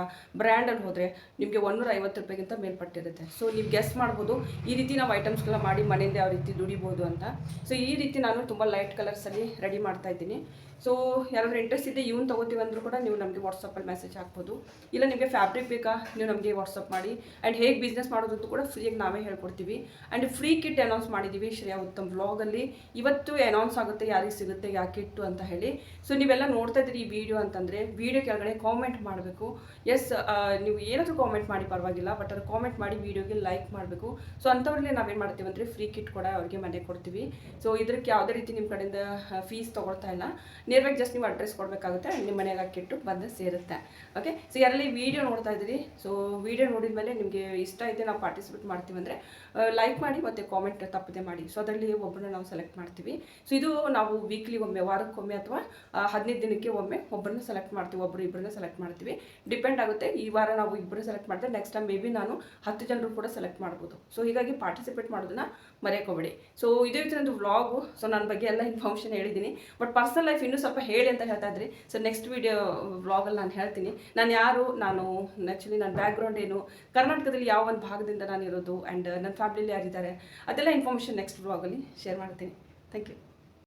ಬ್ರ್ಯಾಂಡಲ್ಲಿ ಹೋದರೆ ನಿಮಗೆ 150 ರೂಪಾಯಿಗಿಂತ ಮೇಲ್ಪಟ್ಟಿರುತ್ತೆ. ಸೊ ನೀವು ಗೆಸ್ ಮಾಡ್ಬೋದು ಈ ರೀತಿ ನಾವು ಐಟಮ್ಸ್ಗಳನ್ನ ಮಾಡಿ ಮನೆಯಿಂದ ಯಾವ ರೀತಿ ದುಡಿಬೋದು ಅಂತ. ಸೊ ಈ ರೀತಿ ನಾನು ತುಂಬ ಲೈಟ್ ಕಲರ್ಸಲ್ಲಿ ರೆಡಿ ಮಾಡ್ತಾ ಇದ್ದೀನಿ. ಸೊ ಯಾರಾದರೂ ಇಂಟ್ರೆಸ್ಟ್ ಇದೆ ಇವ್ನು ತೊಗೋತೀವಿ ಅಂದರೂ ಕೂಡ ನೀವು ನಮಗೆ ವಾಟ್ಸಪ್ಪಲ್ಲಿ ಮೆಸೇಜ್ ಹಾಕ್ಬೋದು. ಇಲ್ಲ ನಿಮಗೆ ಫ್ಯಾಬ್ರಿಕ್ ಬೇಕಾ ನೀವು ನಮಗೆ ವಾಟ್ಸಪ್ ಮಾಡಿ. ಆ್ಯಂಡ್ ಹೇಗೆ ಬಿಸ್ನೆಸ್ ಮಾಡೋದಂತೂ ಕೂಡ ಫ್ರೀಯಾಗಿ ನಾವೇ ಹೇಳ್ಕೊಡ್ತೀವಿ. ಆ್ಯಂಡ್ ಫ್ರೀ ಕಿಟ್ ಅನೌನ್ಸ್ ಮಾಡಿದ್ದೀವಿ ಶ್ರೇಯಾ ಉತ್ತಮ್ ವ್ಲಾಗಲ್ಲಿ. ಇವತ್ತು ಅನೌನ್ಸ್ ಆಗುತ್ತೆ ಯಾರಿಗೆ ಸಿಗುತ್ತೆ ಯಾವ ಕಿಟ್ಟು ಅಂತ ಹೇಳಿ. ಸೊ ನೀವೆಲ್ಲ ನೋಡ್ತಾ ಇದ್ದೀರಿ ಈ ವಿಡಿಯೋ ಅಂತಂದರೆ ವಿಡಿಯೋ ಕೆಳಗಡೆ ಕಾಮೆಂಟ್ ಮಾಡಬೇಕು. ಎಸ್ ನೀವು ಏನಾದರೂ ಕಾಮೆಂಟ್ ಮಾಡಿ ಪರವಾಗಿಲ್ಲ, ಬಟ್ ಅದು ಕಾಮೆಂಟ್ ಮಾಡಿ ವಿಡಿಯೋಗೆ ಲೈಕ್ ಮಾಡಬೇಕು. ಸೊ ಅಂಥವ್ರಿಗೆ ನಾವೇನು ಮಾಡ್ತೀವಿ ಅಂದರೆ ಫ್ರೀ ಕಿಟ್ ಕೂಡ ಅವ್ರಿಗೆ ಮನೆಗೆ ಕೊಡ್ತೀವಿ. ಸೊ ಇದಕ್ಕೆ ಯಾವುದೇ ರೀತಿ ನಿಮ್ಮ ಕಡೆಯಿಂದ ಫೀಸ್ ತೊಗೊಳ್ತಾ ಇಲ್ಲ. ನೇರವಾಗಿ ಜಸ್ಟ್ ನೀವು ಅಡ್ರೆಸ್ ಕೊಡಬೇಕಾಗುತ್ತೆ, ನಿಮ್ಮ ಮನೆಗೆ ಕಿಟ್ಟು ಬಂದು ಸೇರುತ್ತೆ. ಓಕೆ, ಸೊ ಯಾರೆಲ್ಲ ಈ ವಿಡಿಯೋ ನೋಡ್ತಾ ಇದ್ದೀರಿ, ಸೊ ವಿಡಿಯೋ ನೋಡಿದ ಮೇಲೆ ನಿಮಗೆ ಇಷ್ಟ ಇದೆ ನಾವು ಪಾರ್ಟಿಸಿಪೇಟ್ ಮಾಡ್ತೀವಿ ಅಂದರೆ ಲೈಕ್ ಮಾಡಿ ಮತ್ತು ಕಾಮೆಂಟ್ ತಪ್ಪದೆ ಮಾಡಿ. ಸೊ ಅದರಲ್ಲಿ ಒಬ್ಬರನ್ನ ನಾವು ಸೆಲೆಕ್ಟ್ ಮಾಡ್ತೀವಿ. ಸೊ ಇದು ನಾವು ವೀಕ್ಲಿ ಒಮ್ಮೆ, ವಾರಕ್ಕೊಮ್ಮೆ ಅಥವಾ 15 ದಿನಕ್ಕೆ ಒಮ್ಮೆ ಒಬ್ಬರನ್ನ ಸೆಲೆಕ್ಟ್ ಮಾಡ್ತೀವಿ, ಒಬ್ಬರು ಇಬ್ಬರನ್ನ ಸೆಲೆಕ್ಟ್ ಮಾಡ್ತೀವಿ. ಡಿಪೆಂಡ್ ಆಗುತ್ತೆ. ಈ ವಾರ ನಾವು ಇಬ್ಬರು ಸೆಲೆಕ್ಟ್ ಮಾಡಿದ್ರೆ ನೆಕ್ಸ್ಟ್ ಟೈಮ್ ಮೇ ಬಿ ನಾನು 10 ಜನರು ಕೂಡ ಸೆಲೆಕ್ಟ್ ಮಾಡ್ಬೋದು. ಸೊ ಹೀಗಾಗಿ ಪಾರ್ಟಿಸಿಪೇಟ್ ಮಾಡೋದನ್ನ ಮರೆಯೋಕೋಬೇಡಿ. ಸೊ ಇದೇ ರೀತಿ ಒಂದು ವ್ಲಾಗು. ಸೊ ನನ್ನ ಬಗ್ಗೆ ಎಲ್ಲ ಇನ್ಫಾರ್ಮೇಷನ್ ಹೇಳಿದ್ದೀನಿ, ಬಟ್ ಪರ್ಸನಲ್ ಲೈಫ್ ಇನ್ನೂ ಸ್ವಲ್ಪ ಹೇಳಿ ಅಂತ ಹೇಳ್ತಾ ಇದ್ರಿ. ಸೊ ನೆಕ್ಸ್ಟ್ ವಿಡಿಯೋ ವ್ಲಾಗಲ್ಲಿ ನಾನು ಹೇಳ್ತೀನಿ ನಾನು ಯಾರು, ನಾನು ಆ್ಯಕ್ಚುಲಿ ನನ್ನ ಬ್ಯಾಕ್ಗ್ರೌಂಡ್ ಏನು, ಕರ್ನಾಟಕದಲ್ಲಿ ಯಾವ ಒಂದು ಭಾಗದಿಂದ ನಾನು ಇರೋದು, ಆ್ಯಂಡ್ ನನ್ನ ಫ್ಯಾಮಿಲಿಯಲ್ಲಿ ಯಾರಿದ್ದಾರೆ ಅದೆಲ್ಲ ಇನ್ಫಾರ್ಮೇಷನ್ ನೆಕ್ಸ್ಟ್ ವ್ಲಾಗಲ್ಲಿ ಶೇರ್ ಮಾಡ್ತೀನಿ. Thank you.